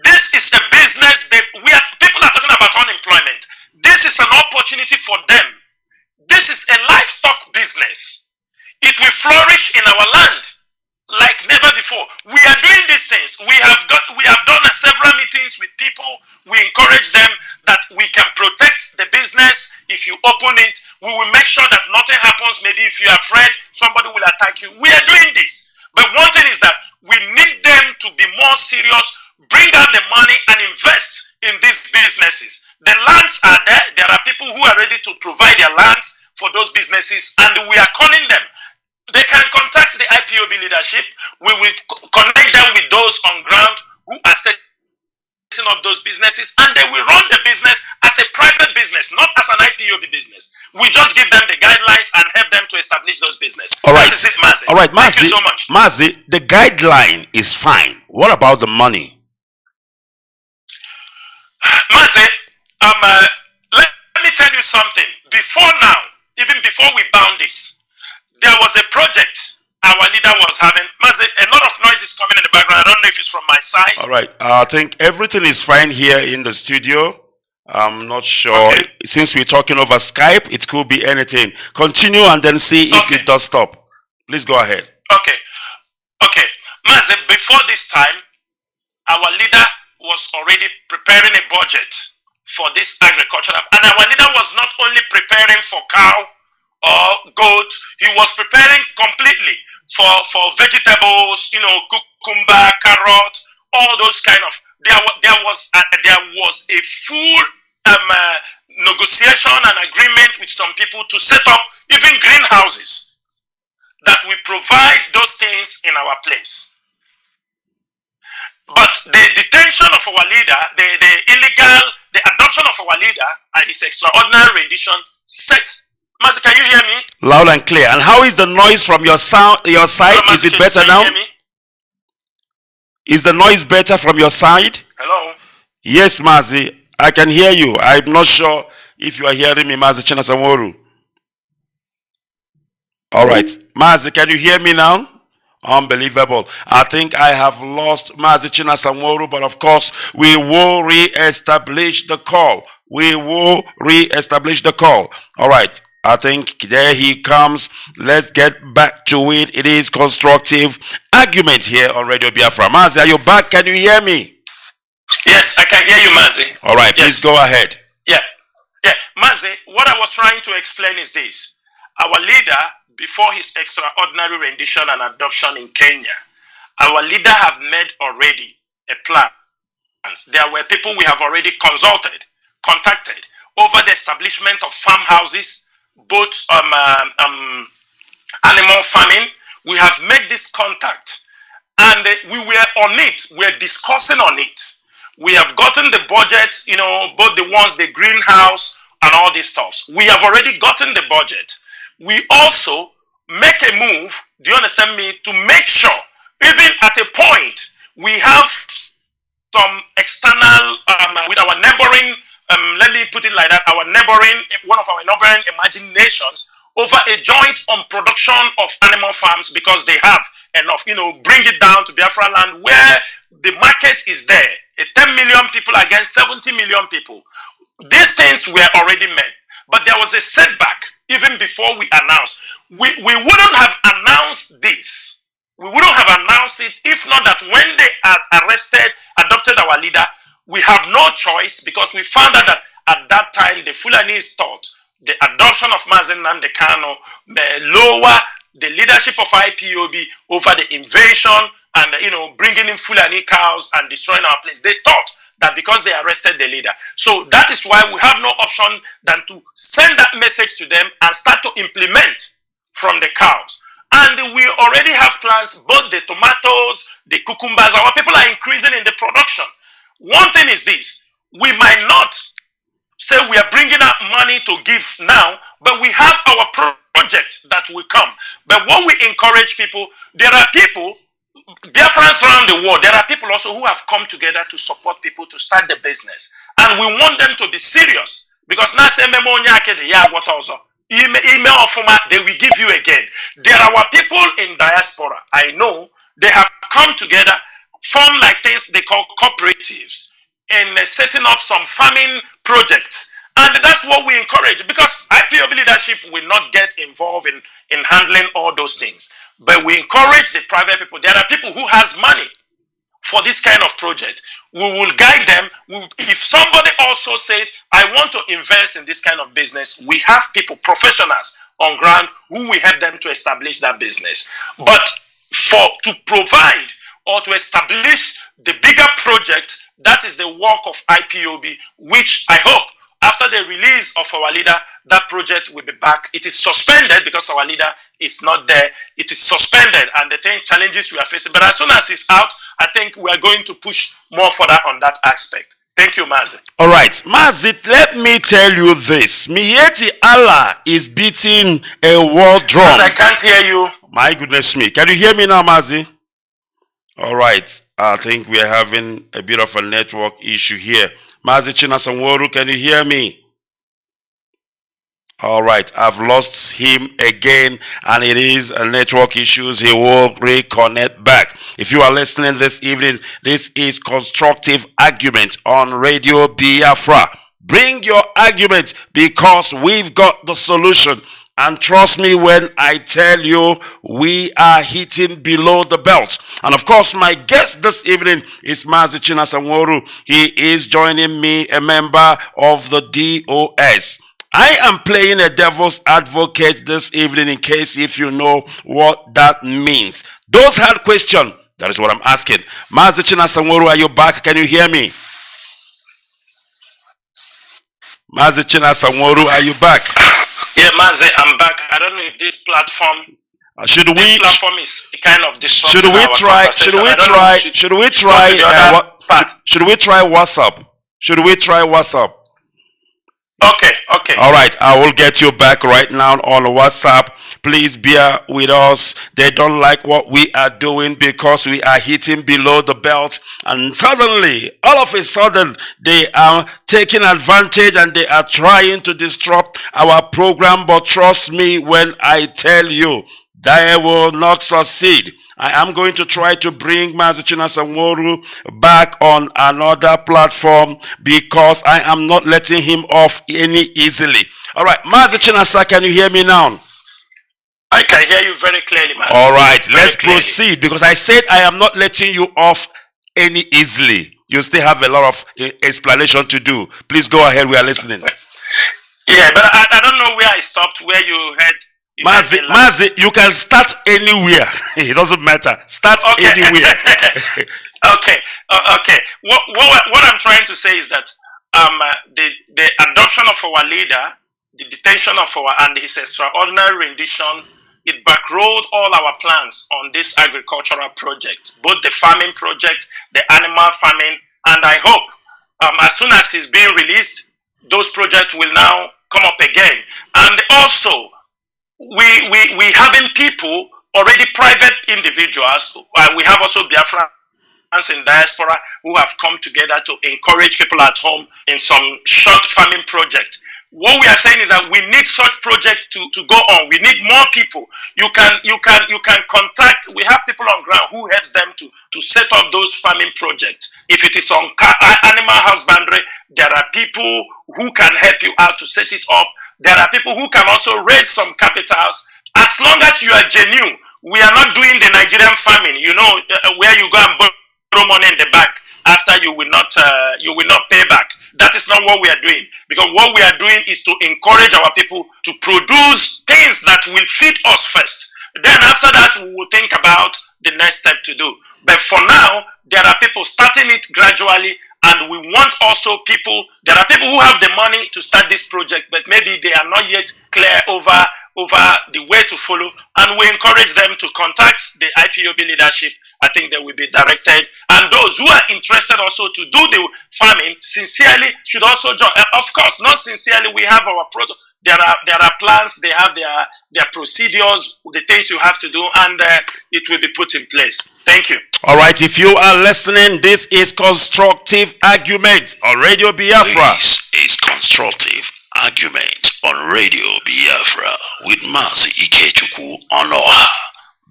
S3: This is a business that people are talking about unemployment. This is an opportunity for them. This is a livestock business. It will flourish in our land like never before. We are doing these things. We have done several meetings with people. We encourage them that we can protect the business. If you open it, we will make sure that nothing happens. Maybe if you are afraid, somebody will attack you. We are doing this. But one thing is that we need them to be more serious, bring out the money and invest in these businesses. The lands are there. There are people who are ready to provide their lands for those businesses, and we are calling them. They can contact the IPOB leadership. We will connect them with those on ground who are setting up those businesses, and they will run the business as a private business, not as an IPOB business. We just give them the guidelines and help them to establish those businesses.
S1: All right.
S3: That is it, Mazi.
S1: All right, Mazi.
S3: Thank you so much.
S1: Mazi, the guideline is fine. What about the money?
S3: Mazi, let me tell you something. Before now, even before we bound this, there was a project our leader was having. Mazi, a lot of noise is coming in the background. I don't know if it's from my side.
S1: All right. I think everything is fine here in the studio. I'm not sure.
S3: Okay.
S1: Since we're talking over Skype, it could be anything. Continue and then see if it does stop. Please go ahead.
S3: Okay. Mazi, before this time, our leader was already preparing a budget for this agricultural. And our leader was not only preparing for cow or goat, he was preparing completely for vegetables, cucumber, carrot, all those kind of. There was a full negotiation and agreement with some people to set up even greenhouses that we provide those things in our place. But the detention of our leader, the adoption of our leader and his extraordinary rendition set Mazi, can you hear me?
S1: Loud and clear. And how is the noise from your side?
S3: Hello, Mazi,
S1: Is it better
S3: can
S1: now?
S3: you hear me?
S1: Is the noise better from your side?
S3: Hello?
S1: Yes, Mazi. I can hear you. I'm not sure if you are hearing me, Mazi Chinasa Nworu. All right. Mazi, can you hear me now? Unbelievable. I think I have lost Mazi Chinasa Nworu, but of course, we will re-establish the call. We will re-establish the call. All right. I think there he comes. Let's get back to it. It is constructive argument here on Radio Biafra. Mazi, are you back? Can you hear me?
S3: Yes, I can hear you, Mazi.
S1: All right.
S3: Yes.
S1: Please go ahead.
S3: Yeah. Mazi, what I was trying to explain is this. Our leader, before his extraordinary rendition and adoption in Kenya, our leader have made already a plan. There were people we have already contacted over the establishment of farmhouses, both animal farming. We have made this contact and we were on it. We're discussing on it. We have gotten the budget, both the ones, the greenhouse and all these stuff. We have already gotten the budget. We also make a move, do you understand me, to make sure, even at a point, we have some external, with our neighboring, let me put it like that, one of our neighboring emerging nations, over a joint on production of animal farms because they have enough, bring it down to Biafra land where the market is there. 10 million people against 70 million people. These things were already made, but there was a setback even before we announced. We wouldn't have announced this. We wouldn't have announced it if not that when they adopted our leader, we have no choice because we found out that at that time the Fulanese thought the adoption of Mazi Kanu may lower the leadership of IPOB over the invasion and bringing in Fulani cows and destroying our place. They thought that because they arrested the leader. So that is why we have no option than to send that message to them and start to implement from the cows. And we already have plans, both the tomatoes, the cucumbers, our people are increasing in the production. One thing is this, we might not say we are bringing out money to give now, but we have our project that will come. But what we encourage people, there are people, Biafrans around the world, there are people also who have come together to support people to start the business. And we want them to be serious. Because now say they will give you again. There are our people in diaspora. I know they have come together, formed like things they call cooperatives, and setting up some farming projects. And that's what we encourage, because IPOB leadership will not get involved in handling all those things. But we encourage the private people. There are people who has money for this kind of project. We will guide them. If somebody also said, I want to invest in this kind of business, we have people, professionals on ground, who will help them to establish that business. But to provide or to establish the bigger project, that is the work of IPOB, which I hope after the release of our leader, that project will be back. It is suspended because our leader is not there. It is suspended and the challenges we are facing. But as soon as it's out, I think we are going to push more further on that aspect. Thank you, Mazi.
S1: All right, Mazi, let me tell you this. Miyetti Allah is beating a war drum.
S3: Mazi, I can't hear you.
S1: My goodness me. Can you hear me now, Mazi? All right. I think we are having a bit of a network issue here. Mazi Chinasa Nworu, can you hear me? All right, I've lost him again, and it is a network issues. He will reconnect back. If you are listening this evening, this is Constructive Argument on Radio Biafra. Bring your argument because we've got the solution. And trust me when I tell you, we are hitting below the belt. And of course, my guest this evening is Mazi Chinasa Nworu. He is joining me, a member of the DOS. I am playing a devil's advocate this evening in case if you know what that means. Those had question, that is what I'm asking. Mazi Chinasa Nworu, are you back? Can you hear me? Mazi Chinasa Nworu, are you back?
S3: Yeah, Mazi, I'm back. I don't know if this platform platform is kind of disrupting
S1: Should we try WhatsApp? Should we try WhatsApp?
S3: Okay, okay.
S1: All right, I will get you back right now on WhatsApp. Please bear with us. They don't like what we are doing because we are hitting below the belt. And suddenly, all of a sudden, they are taking advantage and they are trying to disrupt our program. But trust me when I tell you, they will not succeed. I am going to try to bring Mazi Chinasa Nworu back on another platform because I am not letting him off any easily. All right, Mazi Chinasa, can you hear me now?
S3: I can hear you very clearly, Mazi.
S1: All right, let's proceed because I said I am not letting you off any easily. You still have a lot of explanation to do. Please go ahead. We are listening.
S3: Yeah, but I don't know where I stopped, where you heard.
S1: Mazi, you can start anywhere. It doesn't matter. Start anywhere.
S3: Okay. What I'm trying to say is that the adoption of our leader, the detention of and his extraordinary rendition, it backrolled all our plans on this agricultural project, both the farming project, the animal farming, and I hope as soon as he's being released, those projects will now come up again. And also, we having people, already private individuals, we have also Biafrans in diaspora who have come together to encourage people at home in some short farming project. What we are saying is that we need such projects to go on. We need more people. You can contact. We have people on ground who helps them to set up those farming projects. If it is on animal husbandry, there are people who can help you out to set it up. There are people who can also raise some capitals. As long as you are genuine, we are not doing the Nigerian farming. You know, where you go and borrow money in the bank after you will not pay back. That is not what we are doing, because what we are doing is to encourage our people to produce things that will feed us first. Then after that, we will think about the next step to do. But for now, there are people starting it gradually, and we want also people, there are people who have the money to start this project, but maybe they are not yet clear over the way to follow, and we encourage them to contact the IPOB leadership. I think they will be directed, and those who are interested also to do the farming sincerely should also join. Of course, not sincerely, we have our product. There are plans, they have their procedures, the things you have to do, and it will be put in place. Thank you.
S1: All right, if you are listening, this is Constructive Argument on Radio Biafra.
S4: This is Constructive Argument on Radio Biafra with Mazi Ikechukwu on OHA.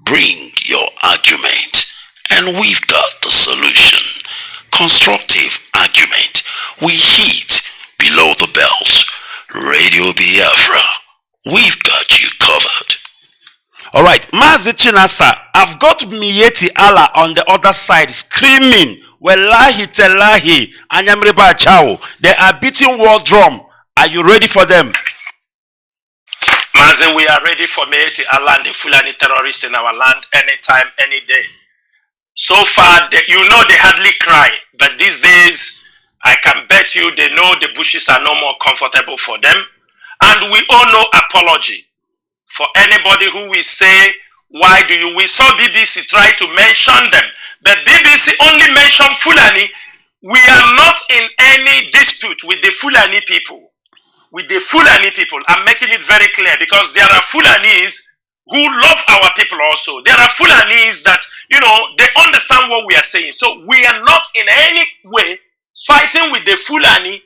S4: Bring your argument and we've got the solution. Constructive Argument. We hit below the belt. Radio Biafra. We've got you covered.
S1: All right, Mazi Chinasa, I've got Mieti Allah on the other side screaming, Wallahi Telahi, Anyamreba Chao. They are beating war drum. Are you ready for them?
S3: Mazi, we are ready for Mieti Allah and the Fulani terrorists in our land anytime, any day. So far, they hardly cry, but these days, I can bet you they know the bushes are no more comfortable for them. And we all know apology. For anybody who will say, we saw BBC try to mention them, but BBC only mentioned Fulani. We are not in any dispute with the Fulani people. I'm making it very clear, because there are Fulanis who love our people also. There are Fulanis that, they understand what we are saying. So we are not in any way fighting with the Fulani,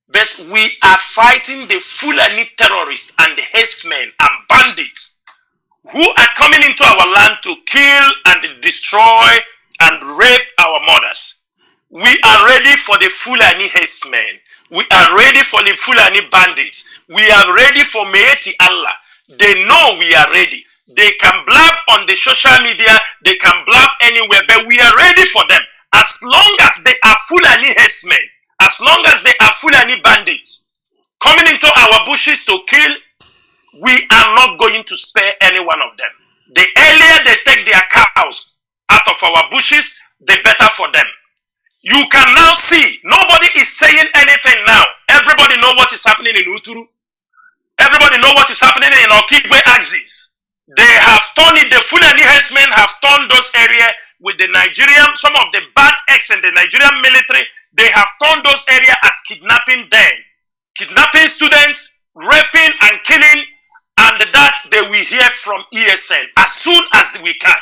S3: but we are fighting the Fulani terrorists and the herdsmen and bandits who are coming into our land to kill and destroy and rape our mothers. We are ready for the Fulani herdsmen. We are ready for the Fulani bandits. We are ready for Mieti Allah. They know we are ready. They can blab on the social media, they can blab anywhere, but we are ready for them. As long as they are Fulani herdsmen, as long as they are Fulani bandits coming into our bushes to kill, we are not going to spare any one of them. The earlier they take their cows out of our bushes, the better for them. You can now see, nobody is saying anything now. Everybody know what is happening in Uturu. Everybody know what is happening in Okigwe axis. They have turned it, the Fulani herdsmen have turned those areas with the Nigerian, some of the bad acts in the Nigerian military, they have turned those areas as kidnapping den. kidnapping students, raping and killing, and that they will hear from ESN as soon as we can.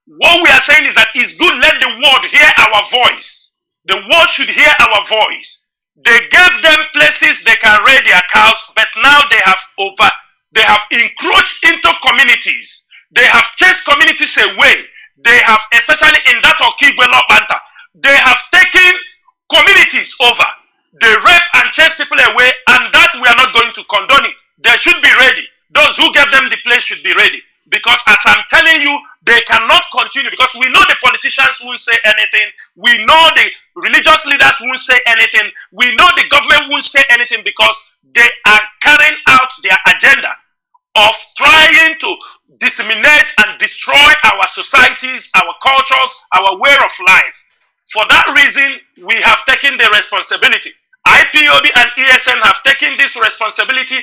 S3: What we are saying is that it's good, let the world hear our voice. The world should hear our voice. They gave them places they can raid their cows, but now they have encroached into communities. They have chased communities away. They have, especially in that Okigwelo Banta, they have taken communities over. They rape and chase people away, and that we are not going to condone it. They should be ready. Those who gave them the place should be ready. Because as I'm telling you, they cannot continue, because we know the politicians won't say anything. We know the religious leaders won't say anything. We know the government won't say anything, because they are carrying out their agenda of trying to disseminate and destroy our societies, our cultures, our way of life. For that reason, we have taken the responsibility. IPOB and ESN have taken this responsibility.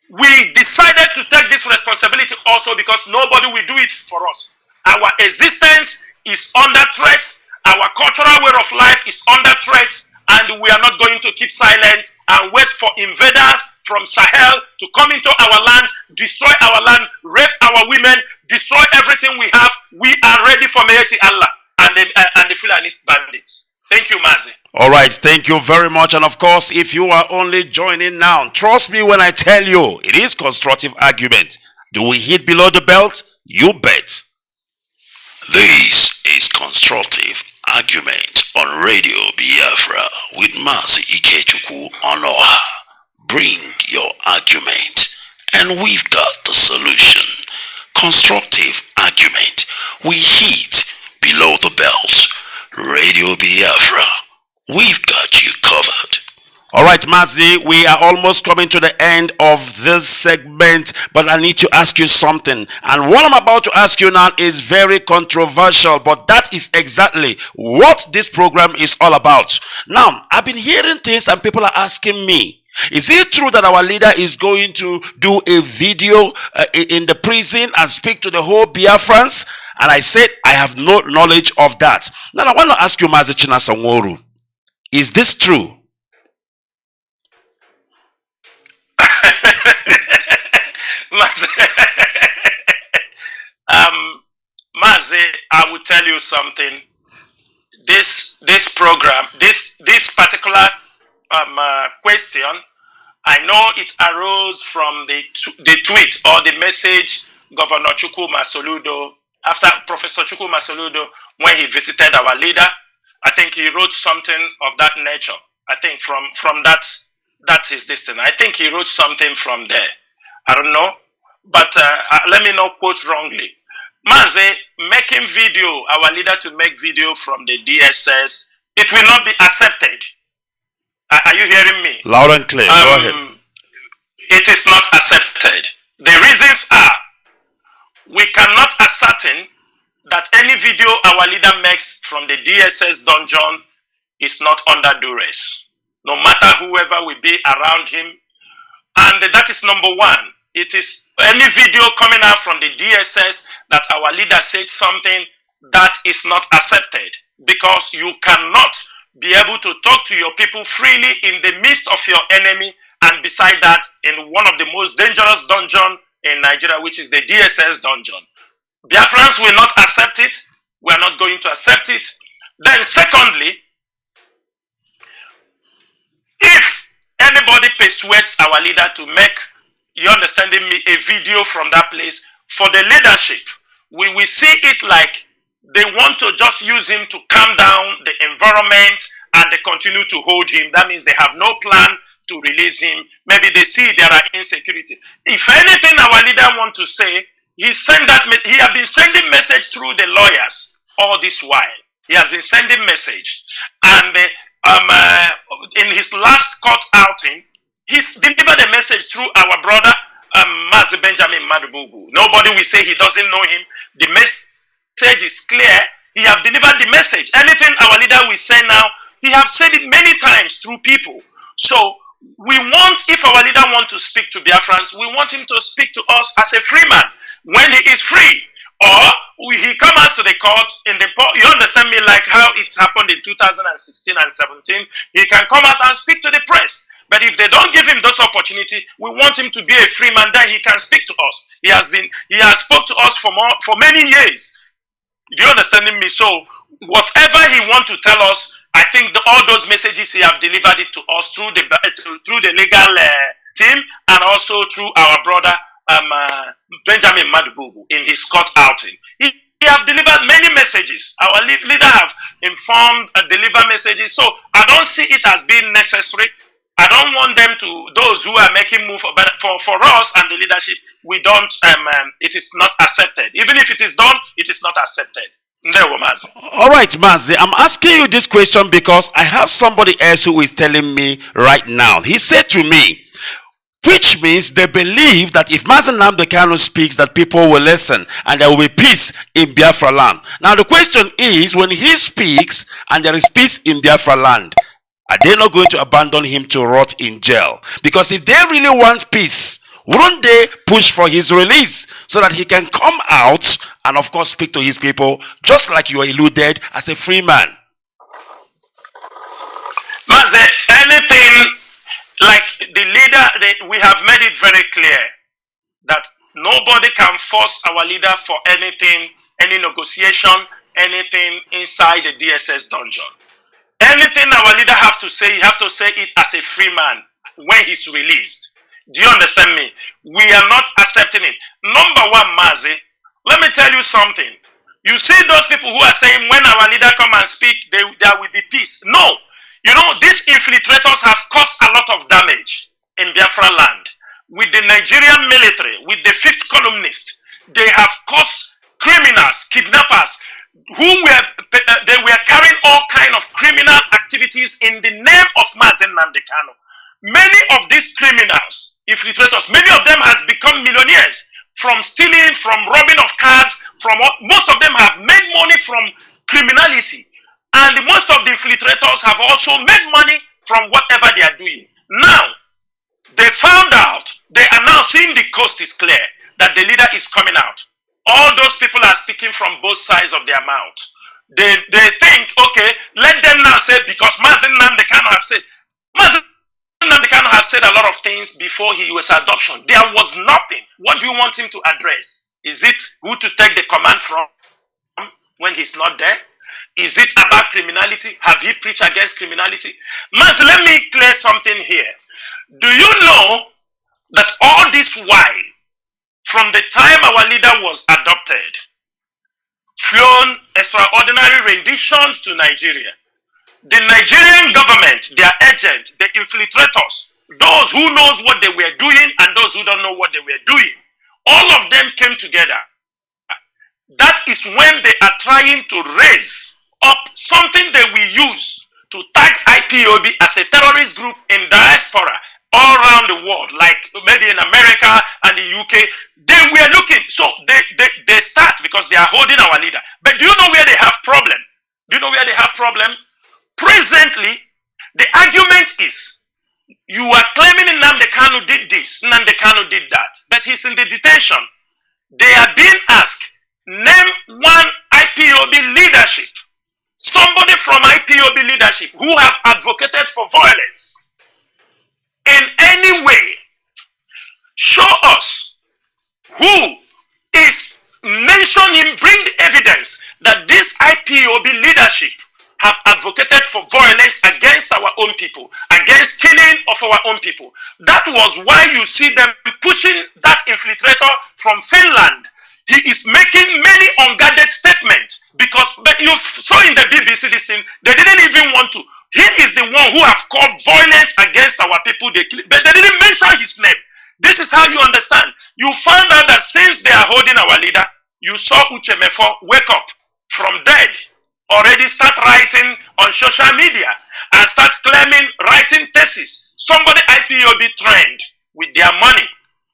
S3: We decided to take this responsibility also because nobody will do it for us. Our existence is under threat. Our cultural way of life is under threat. And we are not going to keep silent and wait for invaders from Sahel to come into our land, destroy our land, rape our women, destroy everything we have. We are ready for Meheti Allah and the Fulani bandits. Thank you, Mazi.
S1: All right, thank you very much. And of course, if you are only joining now, trust me when I tell you, it is constructive argument. Do we hit below the belt? You bet.
S4: This is Constructive Argument on Radio Biafra with Mazi Ikechukwu on Oha. Bring your argument and we've got the solution. Constructive Argument. We hit below the belt. Radio Biafra. We've got you covered.
S1: All right, Mazi, we are almost coming to the end of this segment, but I need to ask you something. And what I'm about to ask you now is very controversial, but that is exactly what this program is all about. Now, I've been hearing things and people are asking me, is it true that our leader is going to do a video in the prison and speak to the whole Biafrans? And I said, I have no knowledge of that. Now, I want to ask you, Mazi Chinasa Nworu, is this true?
S3: Mazi, I will tell you something. This program, this particular question, I know it arose from the tweet or the message Governor Chukwu Masoludo, after Professor Chukwu Masoludo, when he visited our leader. I think he wrote something of that nature. I think from that is this thing. I think he wrote something from there. I don't know, but let me not quote wrongly. Mazi, making video, our leader to make video from the DSS, it will not be accepted. Are you hearing me?
S1: Loud and clear. Go ahead.
S3: It is not accepted. The reasons are, we cannot ascertain that any video our leader makes from the DSS dungeon is not under duress, no matter whoever will be around him. And that is number one. It is any video coming out from the DSS that our leader said something that is not accepted, because you cannot be able to talk to your people freely in the midst of your enemy, and beside that, in one of the most dangerous dungeons in Nigeria, which is the DSS dungeon. Biafrans will not accept it. We are not going to accept it. Then secondly, if anybody persuades our leader to make, you understanding me, a video from that place for the leadership, we will see it like they want to just use him to calm down the environment, and they continue to hold him. That means they have no plan to release him. Maybe they see there are insecurity. If anything our leader want to say, he has been sending message through the lawyers all this while. He has been sending message. And in his last court outing, he's delivered a message through our brother, Mazi Benjamin Madubugu. Nobody will say he doesn't know him. The message is clear. He has delivered the message. Anything our leader will say now, he has said it many times through people. So we want, if our leader wants to speak to Biafrans, we want him to speak to us as a free man when he is free. Or he comes to the court in the, you understand me, like how it happened in 2016 and 17. He can come out and speak to the press. But if they don't give him those opportunity, we want him to be a free man, then he can speak to us. He has spoke to us for many years. Do you understand me? So whatever he want to tell us, I think all those messages he have delivered it to us through the legal team, and also through our brother Benjamin Madububu in his court outing. He have delivered many messages. Our leader have informed and delivered messages. So I don't see it as being necessary. I don't want them to, those who are making move, but for us and the leadership, we don't, it is not accepted. Even if it is done, it is not accepted.
S1: All right, Mazi, I'm asking you this question because I have somebody else who is telling me right now. He said to me, which means they believe that if Mazi Nnamdi Kanu speaks, that people will listen and there will be peace in Biafra land. Now the question is, when he speaks and there is peace in Biafra land, are they not going to abandon him to rot in jail? Because if they really want peace, wouldn't they push for his release so that he can come out and of course speak to his people, just like you alluded, as a free man?
S3: Mazi, anything like the leader, we have made it very clear that nobody can force our leader for anything, any negotiation, anything inside the DSS dungeon. Anything our leader have to say, he have to say it as a free man when he's released. Do you understand me? We are not accepting it. Number one, Mazi, let me tell you something. You see those people who are saying when our leader come and speak, there will be peace. No. You know, these infiltrators have caused a lot of damage in Biafra land. With the Nigerian military, with the fifth columnist, they have caused criminals, kidnappers, they were carrying all kind of criminal activities in the name of Mazi Nnamdi Kanu. Many of these criminals, infiltrators, many of them has become millionaires from stealing, from robbing of cars, most of them have made money from criminality. And most of the infiltrators have also made money from whatever they are doing. Now, they found out, they are now seeing the coast is clear, that the leader is coming out. All those people are speaking from both sides of their mouth. They think, okay, let them now say, because Mazi Nnamdi Kanu have said, Mazi Nnamdi Kanu have said a lot of things before he was adoption. There was nothing. What do you want him to address? Is it who to take the command from when he's not there? Is it about criminality? Have he preached against criminality? Mazi, let me clear something here. Do you know that all this while, from the time our leader was adopted, flown extraordinary renditions to Nigeria, the Nigerian government, their agent, the infiltrators, those who knows what they were doing and those who don't know what they were doing, all of them came together. That is when they are trying to raise up something they will use to tag IPOB as a terrorist group in diaspora all around the world, like maybe in America and the UK. They were looking, so they start because they are holding our leader. But do you know where they have problem? Do you know where they have problem? Presently, the argument is, you are claiming Nnamdi Kanu did this, Nnamdi Kanu did that, but he's in the detention. They are being asked, name one IPOB leadership, somebody from IPOB leadership who have advocated for violence in any way. Show us who is, mention him, bring evidence that this IPOB leadership have advocated for violence against our own people, against killing of our own people. That was why you see them pushing that infiltrator from Finland. He is making many unguarded statements because, but you saw in the BBC this thing, they didn't even want to. He is the one who have called violence against our people, but they didn't mention his name. This is how you understand. You found out that since they are holding our leader, you saw Uche Mefo wake up from dead, already start writing on social media and start claiming, writing thesis. Somebody IPOB trained with their money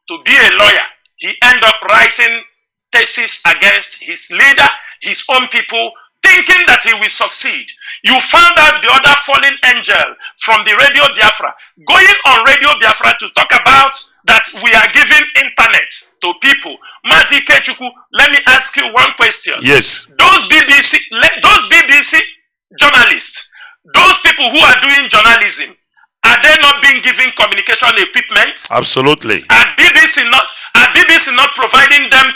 S3: to be a lawyer. He ended up writing thesis against his leader, his own people, thinking that he will succeed. You found out the other fallen angel from the Radio Biafra, going on Radio Biafra to talk about that we are giving internet to people. Mazi Ikechukwu, let me ask you one question.
S1: Yes.
S3: Those BBC journalists, those people who are doing journalism, Are they not being given communication equipment?
S1: Absolutely.
S3: Are BBC not providing them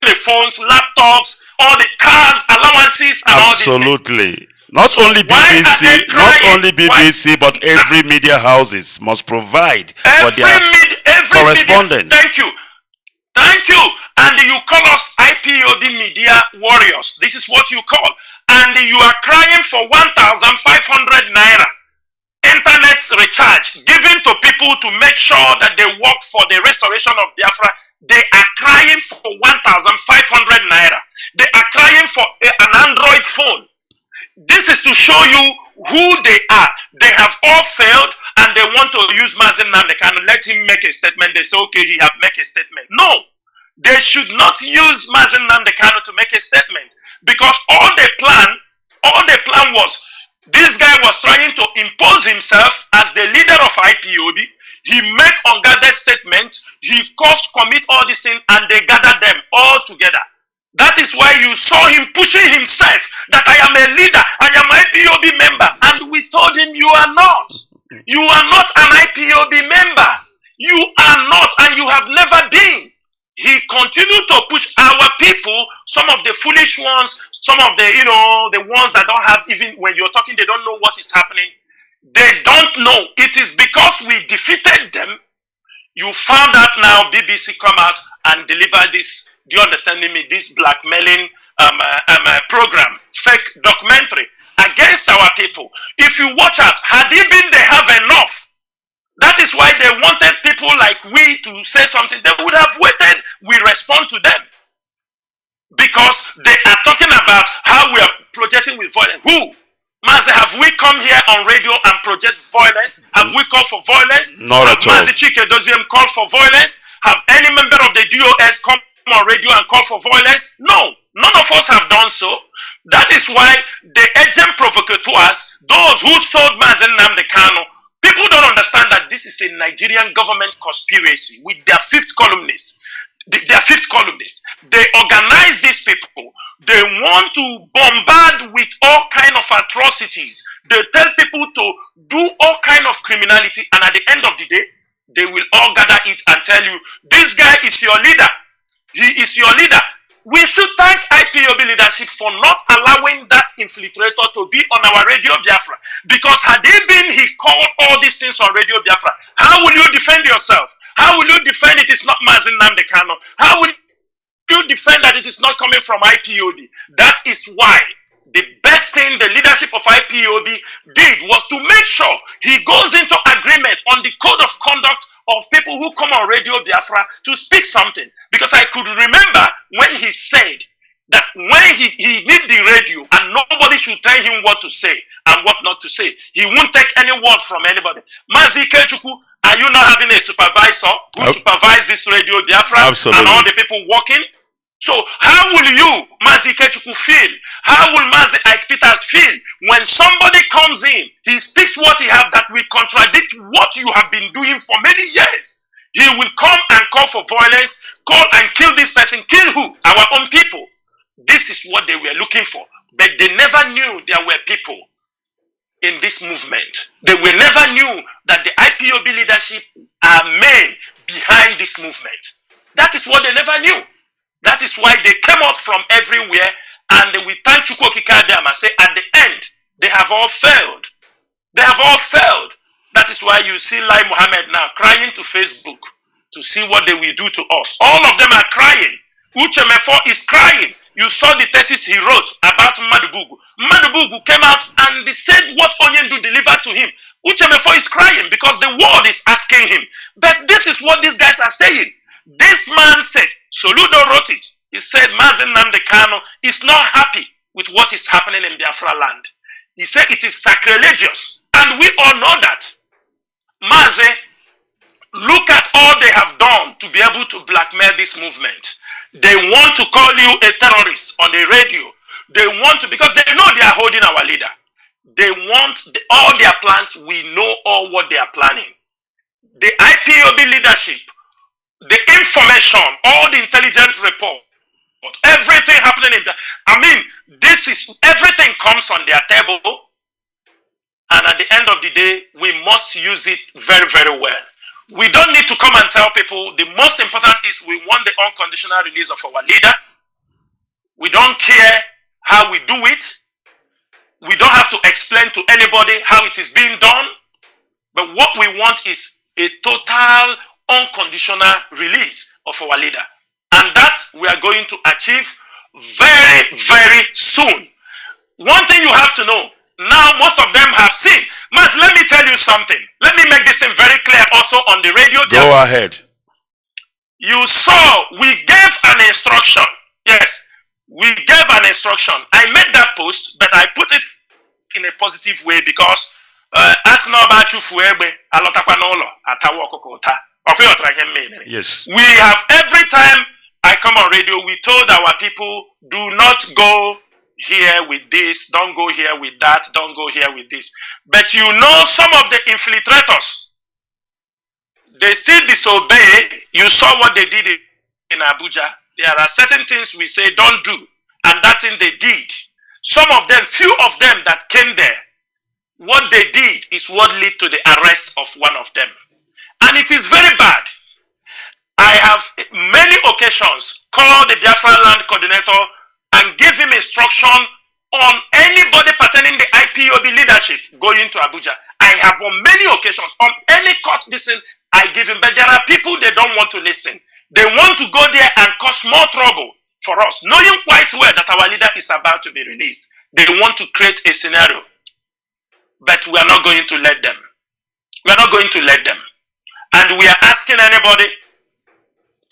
S3: telephones, laptops, all the cars, allowances, and
S1: Absolutely.
S3: all these things?
S1: Not
S3: So
S1: only
S3: why are they
S1: BBC, not
S3: crying?
S1: only BBC, but every media houses must provide for their
S3: Every
S1: correspondence.
S3: Media, thank you. And you call us IPOB media warriors. This is what you call. And you are crying for 1,500 naira internet recharge given to people to make sure that they work for the restoration of Biafra. They are crying for 1,500 naira. They are crying for an Android phone. This is to show you who they are. They have all failed and they want to use Mazi Nnamdi and let him make a statement. They say, okay, he have make a statement. No, they should not use Mazi Nnamdi to make a statement, because all they plan was, this guy was trying to impose himself as the leader of IPOB. He make unguarded statement, he commit all these things, and they gathered them all together. That is why you saw him pushing himself that I am a leader, I am an IPOB member. And we told him, you are not. You are not an IPOB member. You are not, and you have never been. He continued to push our people, some of the foolish ones, some of the, the ones that don't have, even when you're talking, they don't know what is happening. They don't know. It is because we defeated them. You found out now BBC come out and deliver this, do you understand me, this blackmailing program, fake documentary against our people. If you watch out, had it been they have enough, that is why they wanted people like we to say something. They would have waited. We respond to them. Because they are talking about how we are projecting with violence. Who? Mazi, have we come here on radio and project violence? Have we called for violence?
S1: Not at all.
S3: Mazi Ikechukwu called for violence? Have any member of the DOS come on radio and call for violence? No. None of us have done so. That is why the agent provocateurs, those who sold Mazi Nnamdi, people don't understand that this is a Nigerian government conspiracy with their fifth columnist. They organize these people. They want to bombard with all kind of atrocities. They tell people to do all kind of criminality, and at the end of the day, they will all gather it and tell you, this guy is your leader. He is your leader. We should thank IPOB leadership for not allowing that infiltrator to be on our Radio Biafra. Because had he called all these things on Radio Biafra, how will you defend yourself? How will you defend it is not Mazi Nnamdi? How will you defend that it is not coming from IPOB? That is why the best thing the leadership of IPOB did was to make sure he goes into agreement on the code of conduct of people who come on Radio Biafra to speak something. Because I could remember when he said that when he need the radio and nobody should tell him what to say and what not to say, he won't take any word from anybody. Mazi Ikechukwu, are you not having a supervisor who supervises this Radio Biafra?
S1: Absolutely.
S3: And all the people working? So how will you, Mazi Ikechukwu, feel? How will Mazi Ikechukwu feel when somebody comes in, he speaks what he has that will contradict what you have been doing for many years? He will come and call for violence, call and kill this person. Kill who? Our own people. This is what they were looking for. But they never knew there were people in this movement. They never knew that the IPOB leadership are men behind this movement. That is what they never knew. That is why they came out from everywhere, and we thank Chukwu and say at the end, they have all failed. They have all failed. That is why you see Lai Mohammed now crying to Facebook to see what they will do to us. All of them are crying. Uche Mefo is crying. You saw the thesis he wrote about Madubugu. Madubugu came out and they said what Onyendu delivered to him. Uche Mefo is crying because the world is asking him. But this is what these guys are saying. This man said, Soludo wrote it. He said Mazi Nnamdi is not happy with what is happening in Biafra land. He said it is sacrilegious. And we all know that. Mazi, look at all they have done to be able to blackmail this movement. They want to call you a terrorist on the radio. They want to, because they know they are holding our leader. They want all their plans. We know all what they are planning. The IPOB leadership, the information, all the intelligence report, everything happening in the, this is, everything comes on their table. And at the end of the day, we must use it very, very well. We don't need to come and tell people. The most important is we want the unconditional release of our leader. We don't care how we do it. We don't have to explain to anybody how it is being done. But what we want is a total unconditional release of our leader. And that we are going to achieve very, very soon. One thing you have to know, now most of them have seen. Mas, let me tell you something. Let me make this thing very clear also on the radio.
S1: Go ahead.
S3: You saw, we gave an instruction. Yes, we gave an instruction. I made that post, but I put it in a positive way because
S1: yes.
S3: We have, every time I come on radio, we told our people, do not go here with this, don't go here with that, don't go here with this. But you know, some of the infiltrators, they still disobey. You saw what they did in Abuja. There are certain things we say don't do, and that thing they did. Some of them, few of them that came there, what they did is what led to the arrest of one of them. And it is very bad. I have many occasions called the Biafra land coordinator and give him instruction on anybody pertaining the IPOB leadership going to Abuja. I have on many occasions, on any court listen, I give him, but there are people they don't want to listen. They want to go there and cause more trouble for us, knowing quite well that our leader is about to be released. They want to create a scenario, but we are not going to let them. We are not going to let them. And we are asking anybody,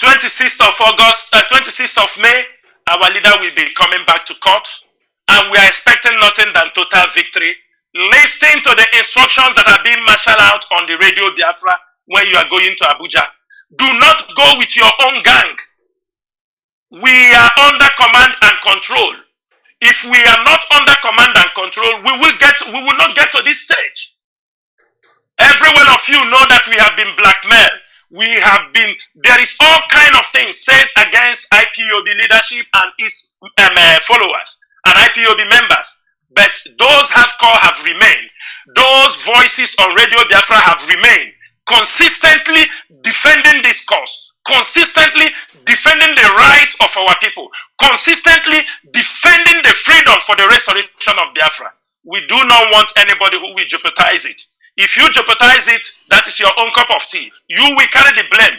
S3: 26th of August, 26th of May, our leader will be coming back to court, and we are expecting nothing than total victory. Listening to the instructions that are being marshaled out on the radio Biafra when you are going to Abuja. Do not go with your own gang. We are under command and control. If we are not under command and control, we will not get to this stage. Every one of you know that we have been blackmailed. There is all kind of things said against IPOB leadership and its followers and IPOB members. But those hardcore have remained. Those voices on Radio Biafra have remained, consistently defending this cause, consistently defending the rights of our people, consistently defending the freedom for the restoration of Biafra. We do not want anybody who will jeopardize it. If you jeopardize it, that is your own cup of tea. You will carry the blame.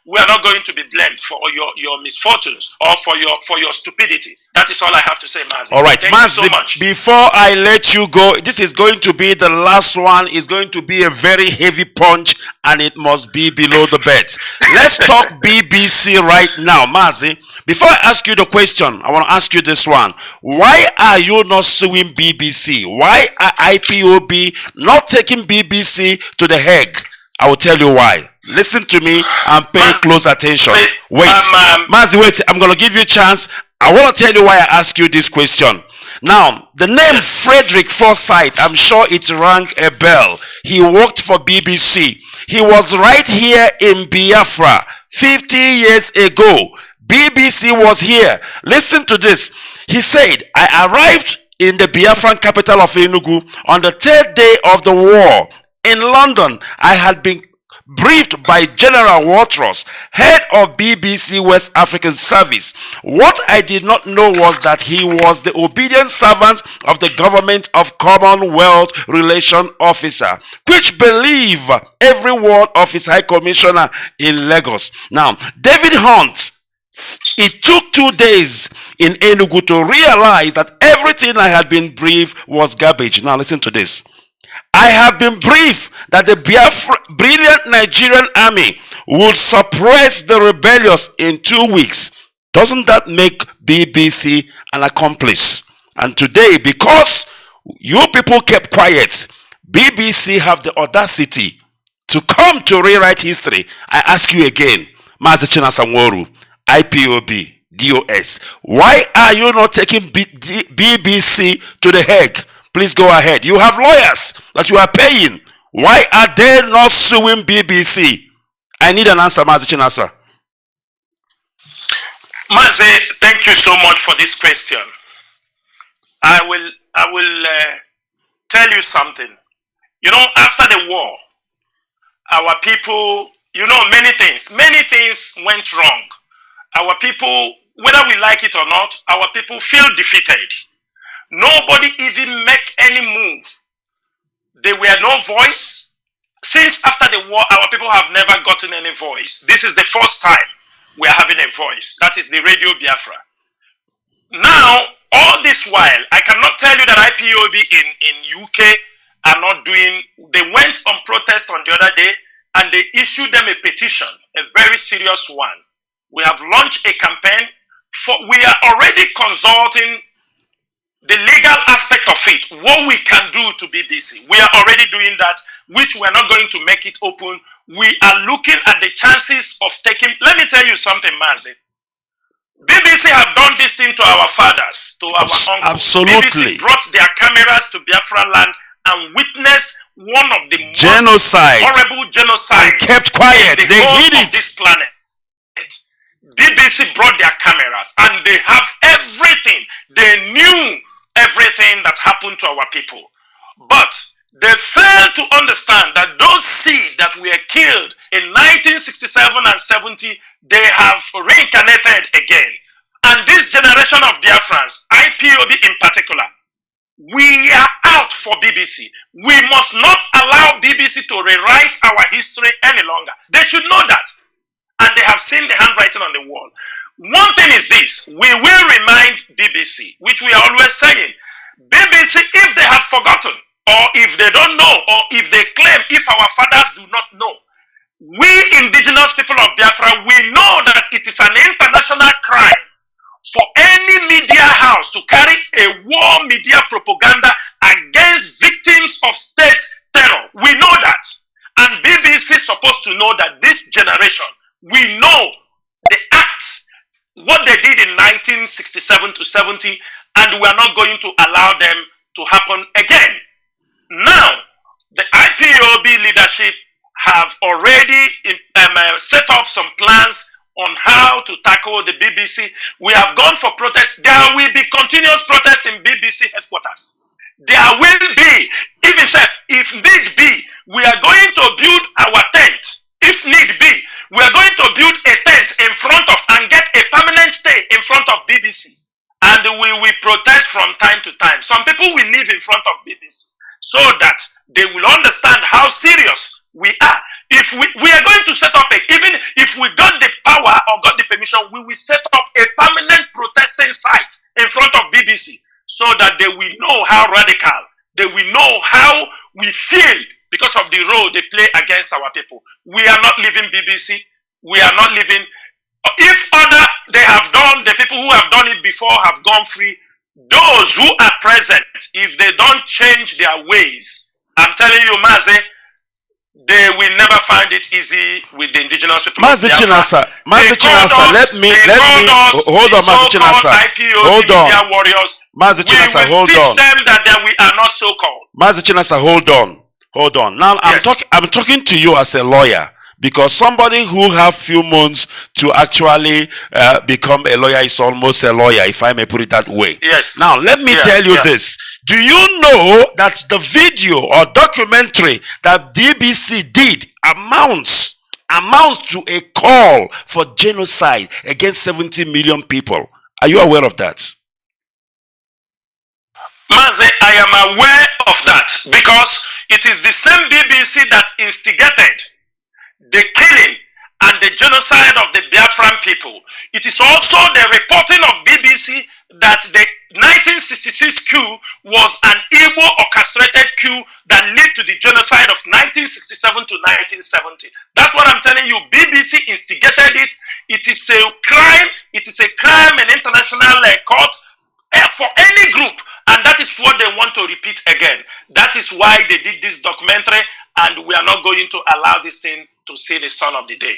S3: We are not going to be blamed for your misfortunes or for your stupidity. That is all I have to say, Mazi.
S1: All right,
S3: Thank
S1: Mazi,
S3: you so much.
S1: before I let you go, this is going to be the last one. It's going to be a very heavy punch, and it must be below the belt. Let's talk BBC right now, Mazi. Before I ask you the question, I want to ask you this one. Why are you not suing BBC? Why are IPOB not taking BBC to the Hague? I will tell you why. Listen to me and pay close attention. Wait, Mazi, wait. I'm going to give you a chance. I want to tell you why I ask you this question. Now, the name Frederick Forsyth, I'm sure it rang a bell. He worked for BBC. He was right here in Biafra 50 years ago. BBC was here. Listen to this. He said, I arrived in the Biafran capital of Enugu on the 3rd day of the war. In London, I had been briefed by General Watros, head of BBC West African Service. What I did not know was that he was the obedient servant of the government of Commonwealth Relation Officer, which believe every word of his High Commissioner in Lagos. Now, David Hunt, it took 2 days in Enugu to realize that everything I had been briefed was garbage. Now, listen to this. I have been briefed that the brilliant Nigerian army would suppress the rebellious in 2 weeks. Doesn't that make BBC an accomplice? And today, because you people kept quiet, BBC have the audacity to come to rewrite history. I ask you again, Mazi Chinasa Nworu, IPOB, DOS, why are you not taking BBC to the Hague? Please go ahead. You have lawyers that you are paying. Why are they not suing BBC? I need an answer, Mazi Chinasa.
S3: Mazi, thank you so much for this question. I will tell you something. You know, after the war, our people, you know, many things went wrong. Our people, whether we like it or not, our people feel defeated. Nobody even make any move. There were no voice. Since after the war, our people have never gotten any voice. This is the first time we are having a voice. That is the Radio Biafra. Now, all this while, I cannot tell you that IPOB in UK are not doing, they went on protest on the other day and they issued them a petition, a very serious one. We have launched a campaign we are already consulting the legal aspect of it, what we can do to BBC. We are already doing that, which we are not going to make it open. We are looking at the chances of taking, let me tell you something, Mazi. BBC have done this thing to our fathers, to our uncles.
S1: Absolutely.
S3: BBC brought their cameras to Biafra land and witnessed one of the
S1: genocide,
S3: most horrible genocide,
S1: and kept quiet. They hid it.
S3: This planet. BBC brought their cameras and they have everything. They knew everything that happened to our people. But they failed to understand that those seeds that were killed in 1967 and 70, they have reincarnated again. And this generation of Biafrans, IPOB in particular, we are out for BBC. We must not allow BBC to rewrite our history any longer. They should know that. And they have seen the handwriting on the wall. One thing is this, we will remind BBC, which we are always saying, BBC, if they have forgotten, or if they don't know, or if they claim, if our fathers do not know, we indigenous people of Biafra, we know that it is an international crime for any media house to carry a war media propaganda against victims of state terror. We know that. And BBC is supposed to know that this generation, we know the act, what they did in 1967 to 70, and we are not going to allow them to happen again. Now, the IPOB leadership have already set up some plans on how to tackle the BBC. We have gone for protest. There will be continuous protest in BBC headquarters. There will be, even if need be, we are going to build our tent. If need be, we are going to build a tent in front of and get a permanent stay in front of BBC. And we will protest from time to time. Some people will live in front of BBC so that they will understand how serious we are. If we are going to set up even if we got the power or got the permission, we will set up a permanent protesting site in front of BBC so that they will know how radical, they will know how we feel because of the role they play against our people. We are not leaving BBC. We are not leaving. If they have done, the people who have done it before have gone free, those who are present, if they don't change their ways, I'm telling you, Mazi, they will never find it easy with the indigenous people.
S1: Mazi Chinasa, let me hold on, Mazi Chinasa. Hold on.
S3: Warriors.
S1: Mazi Chinasa, hold on.
S3: Teach them that we are not so called.
S1: Mazi Chinasa, hold on. Hold on. Now I'm talking to you as a lawyer, because somebody who have few months to actually become a lawyer is almost a lawyer, if I may put it that way.
S3: Yes.
S1: Now let me tell you this. Do you know that the video or documentary that BBC did amounts to a call for genocide against 70 million people? Are you aware of that?
S3: Mazi, I am aware of that because it is the same BBC that instigated the killing and the genocide of the Biafran people. It is also the reporting of BBC that the 1966 coup was an Igbo orchestrated coup that led to the genocide of 1967 to 1970. That's what I'm telling you. BBC instigated it. It is a crime. It is a crime in international court for any group. And that is what they want to repeat again. That is why they did this documentary, and we are not going to allow this thing to see the sun of the day.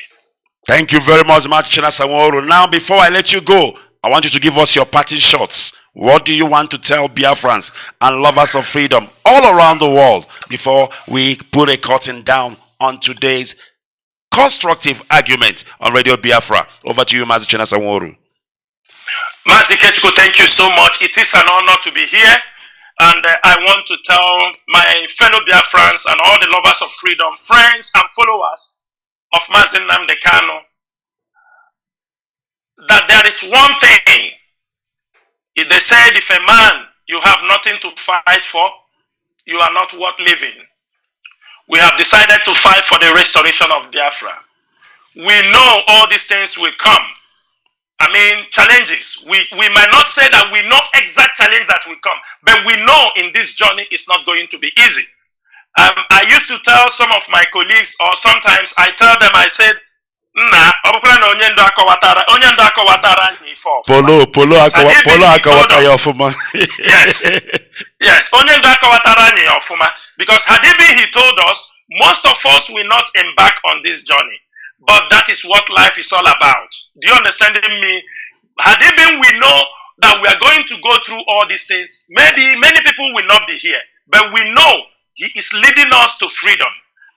S1: Thank you very much, Mazi Chinasa Nworu. Now, before I let you go, I want you to give us your parting shots. What do you want to tell Biafrans and lovers of freedom all around the world before we put a curtain down on today's constructive argument on Radio Biafra? Over to you, Mazi Chinasa Nworu.
S3: Mazi Ikechukwu, thank you so much. It is an honor to be here. And I want to tell my fellow Biafrans and all the lovers of freedom, friends and followers of Mazi Nnamdi Kanu, that there is one thing. They said, if a man you have nothing to fight for, you are not worth living. We have decided to fight for the restoration of Biafra. We know all these things will come. I mean, challenges. We might not say that we know exact challenge that will come, but we know in this journey it's not going to be easy. I used to tell some of my colleagues, or sometimes I tell them, I said, Nna, yes, because had it been he told us, most of us will not embark on this journey. But that is what life is all about. Do you understand me? Had it been we know that we are going to go through all these things, maybe many people will not be here. But we know he is leading us to freedom.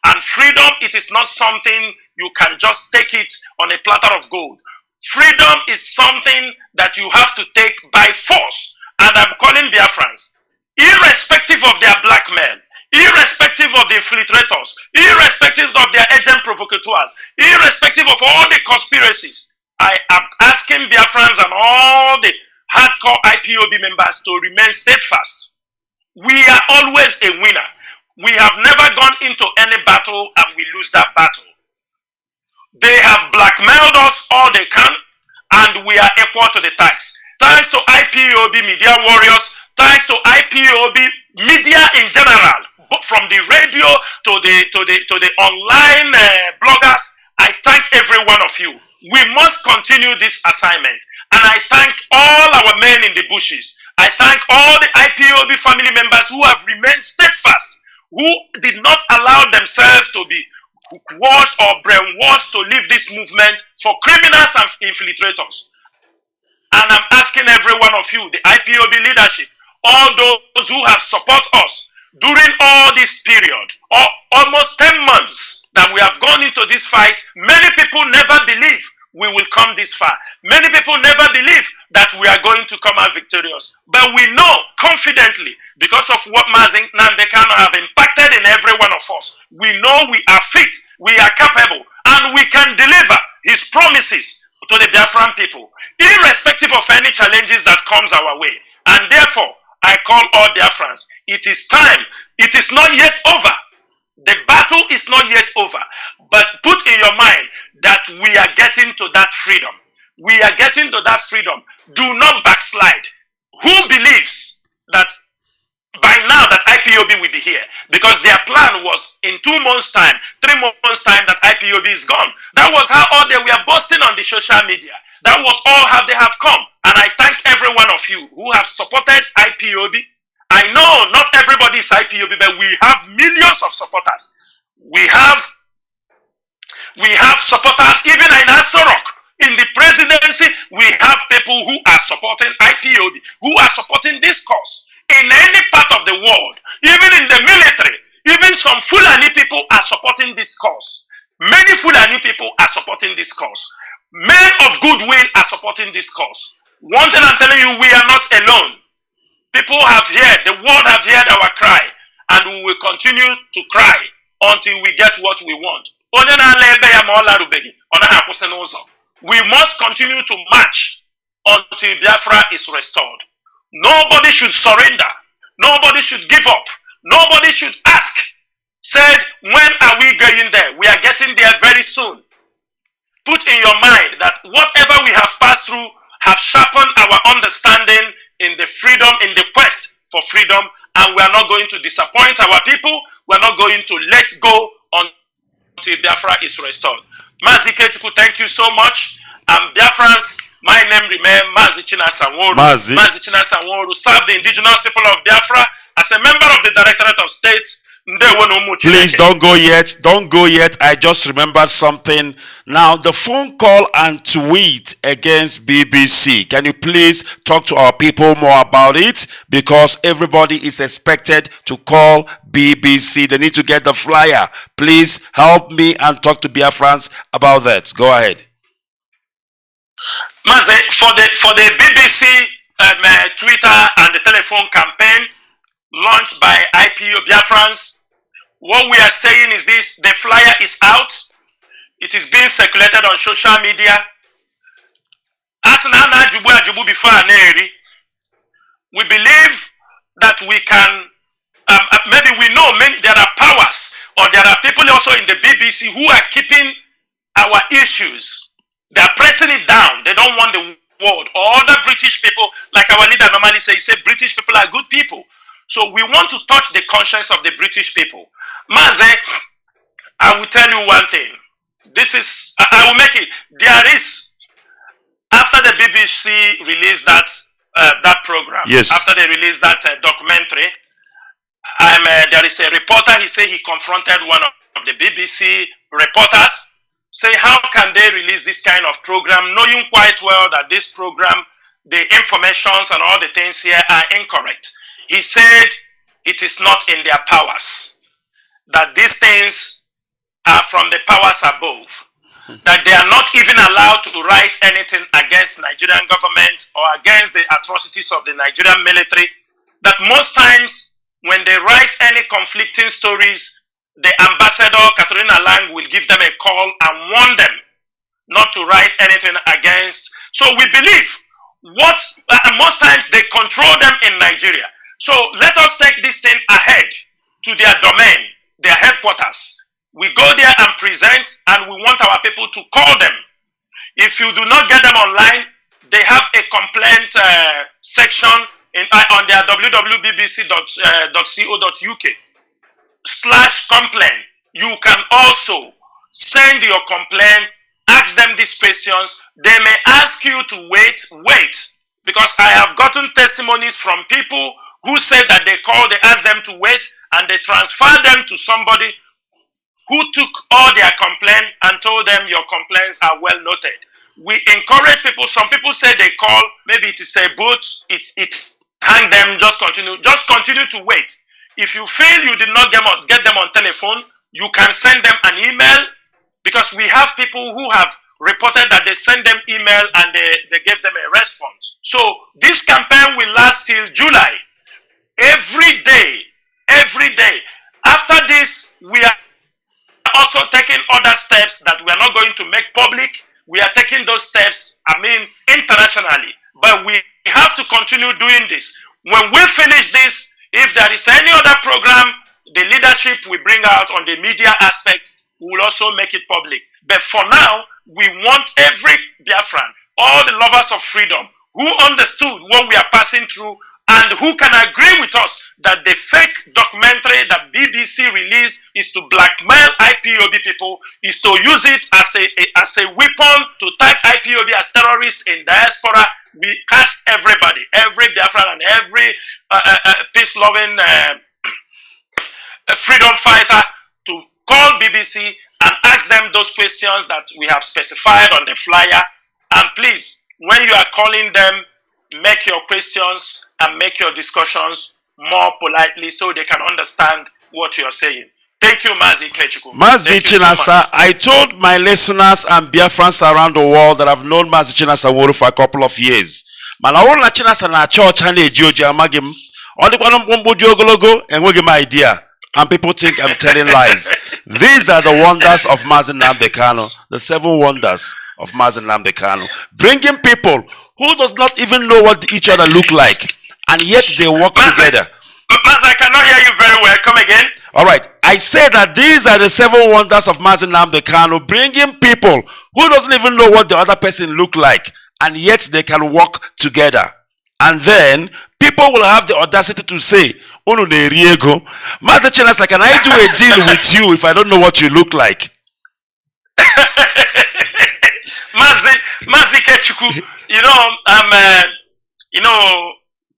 S3: And freedom, it is not something you can just take it on a platter of gold. Freedom is something that you have to take by force. And I'm calling Biafrans, irrespective of their blackmail, irrespective of the infiltrators, irrespective of their agent provocateurs, irrespective of all the conspiracies, I am asking Biafrans and all the hardcore IPOB members to remain steadfast. We are always a winner. We have never gone into any battle and we lose that battle. They have blackmailed us all they can, and we are equal to the tax. Thanks to IPOB media warriors, thanks to IPOB media in general, from the radio to the online bloggers, I thank every one of you. We must continue this assignment. And I thank all our men in the bushes. I thank all the IPOB family members who have remained steadfast, who did not allow themselves to be washed or brainwashed to leave this movement for criminals and infiltrators. And I'm asking every one of you, the IPOB leadership, all those who have supported us during all this period, or almost 10 months that we have gone into this fight, many people never believe we will come this far. Many people never believe that we are going to come out victorious. But we know confidently, because of what Mazi Nnamdi Kanu have impacted in every one of us, we know we are fit, we are capable, and we can deliver his promises to the Biafran people, irrespective of any challenges that comes our way. And therefore, I call all Biafrans, it is time. It is not yet over. The battle is not yet over. But put in your mind that we are getting to that freedom. We are getting to that freedom. Do not backslide. Who believes that by now that IPOB will be here? Because their plan was in 2 months' time, 3 months' time that IPOB is gone. That was how all they were boasting on the social media. That was all how they have come. And I thank every one of you who have supported IPOB. I know not everybody is IPOB, but we have millions of supporters. We have supporters even in Asorok. In the presidency, we have people who are supporting IPOB, who are supporting this cause. In any part of the world, even in the military, even some Fulani people are supporting this cause. Many Fulani people are supporting this cause. Men of goodwill are supporting this cause. One thing I'm telling you, we are not alone. People have heard, the world have heard our cry, and we will continue to cry until we get what we want. We must continue to march until Biafra is restored. Nobody should surrender. Nobody should give up. Nobody should ask. Said, when are we going there? We are getting there very soon. Put in your mind that whatever we have passed through have sharpened our understanding in the freedom, in the quest for freedom, and we are not going to disappoint our people. We are not going to let go until Biafra is restored. Mazi Ikechukwu, thank you so much. Biafrans, my name remains Mazi Chinasa Nworu. Mazi Chinasa Nworu served the indigenous people of Biafra as a member of the Directorate of State.
S1: Please don't go yet. Don't go yet. I just remembered something. Now, the phone call and tweet against BBC. Can you please talk to our people more about it? Because everybody is expected to call BBC. They need to get the flyer. Please help me and talk to Biafrans about that. Go ahead.
S3: Mazi, for the BBC Twitter and the telephone campaign, launched by IPO Biafrans. What we are saying is this: the flyer is out. It is being circulated on social media. As before, we believe that we can, maybe we know there are powers, or there are people also in the BBC who are keeping our issues. They are pressing it down. They don't want the world. Or other British people, like our leader normally says, he said British people are good people. So we want to touch the conscience of the British people. Mazi, I will tell you one thing. This is, I will make it. There is, after the BBC released that program,
S1: yes,
S3: after they released that documentary, there is a reporter, he said he confronted one of the BBC reporters, say how can they release this kind of program, knowing quite well that this program, the informations and all the things here are incorrect. He said it is not in their powers, that these things are from the powers above, that they are not even allowed to write anything against Nigerian government or against the atrocities of the Nigerian military, that most times when they write any conflicting stories, the ambassador, Katrina Lang, will give them a call and warn them not to write anything against. So we believe most times they control them in Nigeria. So let us take this thing ahead to their domain, their headquarters. We go there and present, and we want our people to call them. If you do not get them online, they have a complaint section on their www.bbc.co.uk/complaint. You can also send your complaint, ask them these questions. They may ask you to wait, because I have gotten testimonies from people who said that they asked them to wait, and they transferred them to somebody who took all their complaints and told them your complaints are well noted. We encourage people. Some people say they call, maybe it is a boot, it hang them, just continue to wait. If you feel you did not get them on telephone, you can send them an email, because we have people who have reported that they send them email and they gave them a response. So this campaign will last till July. Every day. After this, we are also taking other steps that we are not going to make public. We are taking those steps, internationally. But we have to continue doing this. When we finish this, if there is any other program the leadership will bring out on the media aspect, we will also make it public. But for now, we want every Biafran, all the lovers of freedom, who understood what we are passing through and who can agree with us that the fake documentary that BBC released is to blackmail IPOB people, is to use it as a weapon to tag IPOB as terrorists in diaspora. We ask everybody, every Biafran and every peace-loving freedom fighter to call BBC and ask them those questions that we have specified on the flyer. And please, when you are calling them, make your questions and make your discussions more politely so they can understand what you are saying. Thank you, Mazi Ikechukwu.
S1: Mazi Chinasa, so I told my listeners and Biafrans around the world that I've known Mazi Chinasa Nworu for a couple of years. Malawola Chinasa na church hane ejioji amagim. Odikwana mboji ogologo enwegi my idea. And people think I'm telling lies. These are the wonders of Mazi Kanu, the 7 wonders of Mazi Kanu. Bringing people who does not even know what each other look like, and yet they work together.
S3: Mazi, I cannot hear you very well. Come again.
S1: All right. I say that these are the 7 wonders of Mazi Kanu, bringing people who doesn't even know what the other person look like, and yet they can work together. And then people will have the audacity to say, "Unu na-eri-ego." Mazi Chinasa, can I do a deal with you if I don't know what you look like?
S3: Mazi Ikechukwu,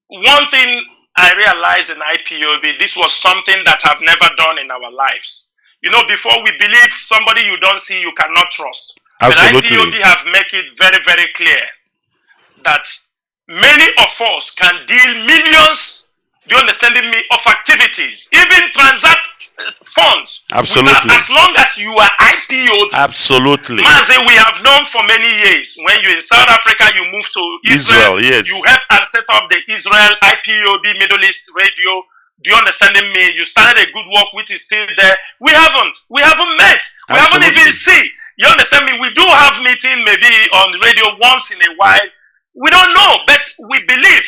S3: one thing I realized in IPOB, this was something that I've never done in our lives. Before we believe somebody you don't see, you cannot trust.
S1: Absolutely.
S3: But IPOB have made it very, very clear that many of us can deal millions, do you understand me, of activities, even transact funds.
S1: Absolutely.
S3: As long as you are IPOB.
S1: Absolutely.
S3: Mazi, we have known for many years. When you're in South Africa, you moved to Israel.
S1: Yes.
S3: You helped and set up the Israel IPOB Middle East Radio. Do you understand me? You started a good work which is still there. We haven't met. We haven't even seen. You understand me? We do have meeting maybe on the radio once in a while. We don't know, but we believe.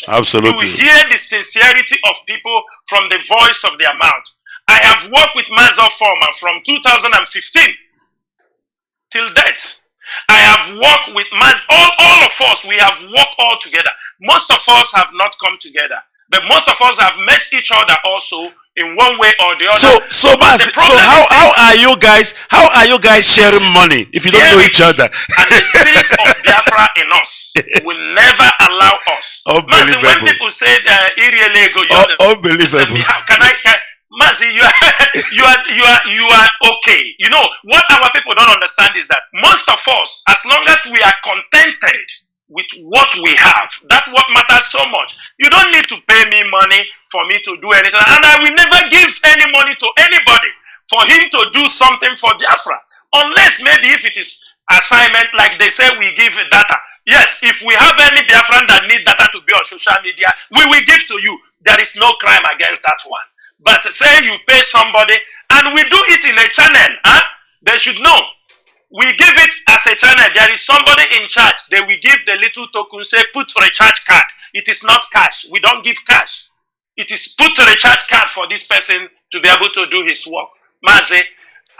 S1: Absolutely.
S3: You hear the sincerity of people from the voice of their mouth. I have worked with Mazi Former from 2015 till date. I have worked with Mazi, all of us, we have worked all together. Most of us have not come together, but most of us have met each other also in one way or the other.
S1: So how are you guys sharing money if you don't know each other?
S3: And the spirit of Biafra in us will never allow us.
S1: Unbelievable.
S3: Mazi, when people say
S1: unbelievable.
S3: Mazi, you are okay. You know what our people don't understand is that most of us, as long as we are contented with what we have, that's what matters so much. You don't need to pay me money for me to do anything, and I will never give any money to anybody for him to do something for Biafra, unless maybe if it is assignment, like they say we give data. Yes, if we have any Biafran that need data to be on social media, we will give to you. There is no crime against that one. But say you pay somebody, and we do it in a channel, they should know. We give it as a channel. There is somebody in charge. They will give the little token, say put recharge card. It is not cash. We don't give cash. It is put recharge card for this person to be able to do his work. Mazi,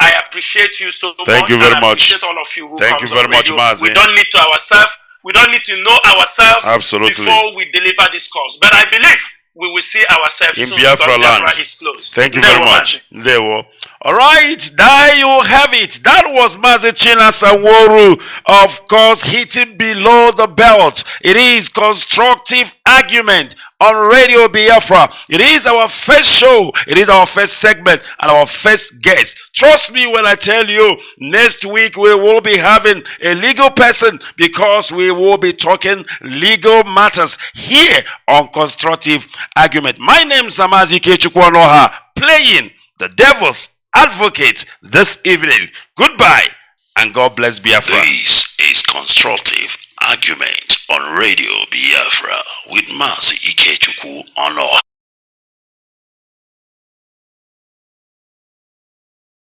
S3: I appreciate you so much.
S1: Thank you very much.
S3: I appreciate all of you who
S1: Thank you very much, Mazi.
S3: We don't need to ourselves. We don't need to know ourselves before we deliver this cause. But I believe we will see ourselves
S1: in
S3: soon
S1: Biafra land.
S3: Biafra is close.
S1: Thank you very much. There were. All right, there you have it. That was Mazi Chinasa Nworu, of course, hitting below the belt. It is constructive argument on Radio Biafra. It is our first show. It is our first segment and our first guest. Trust me when I tell you, next week we will be having a legal person because we will be talking legal matters here on constructive argument. My name is Mazi Ikechukwu, playing the devil's advocate this evening. Goodbye and God bless Biafra.
S4: This is constructive argument on Radio Biafra with Mazi Ikechukwu.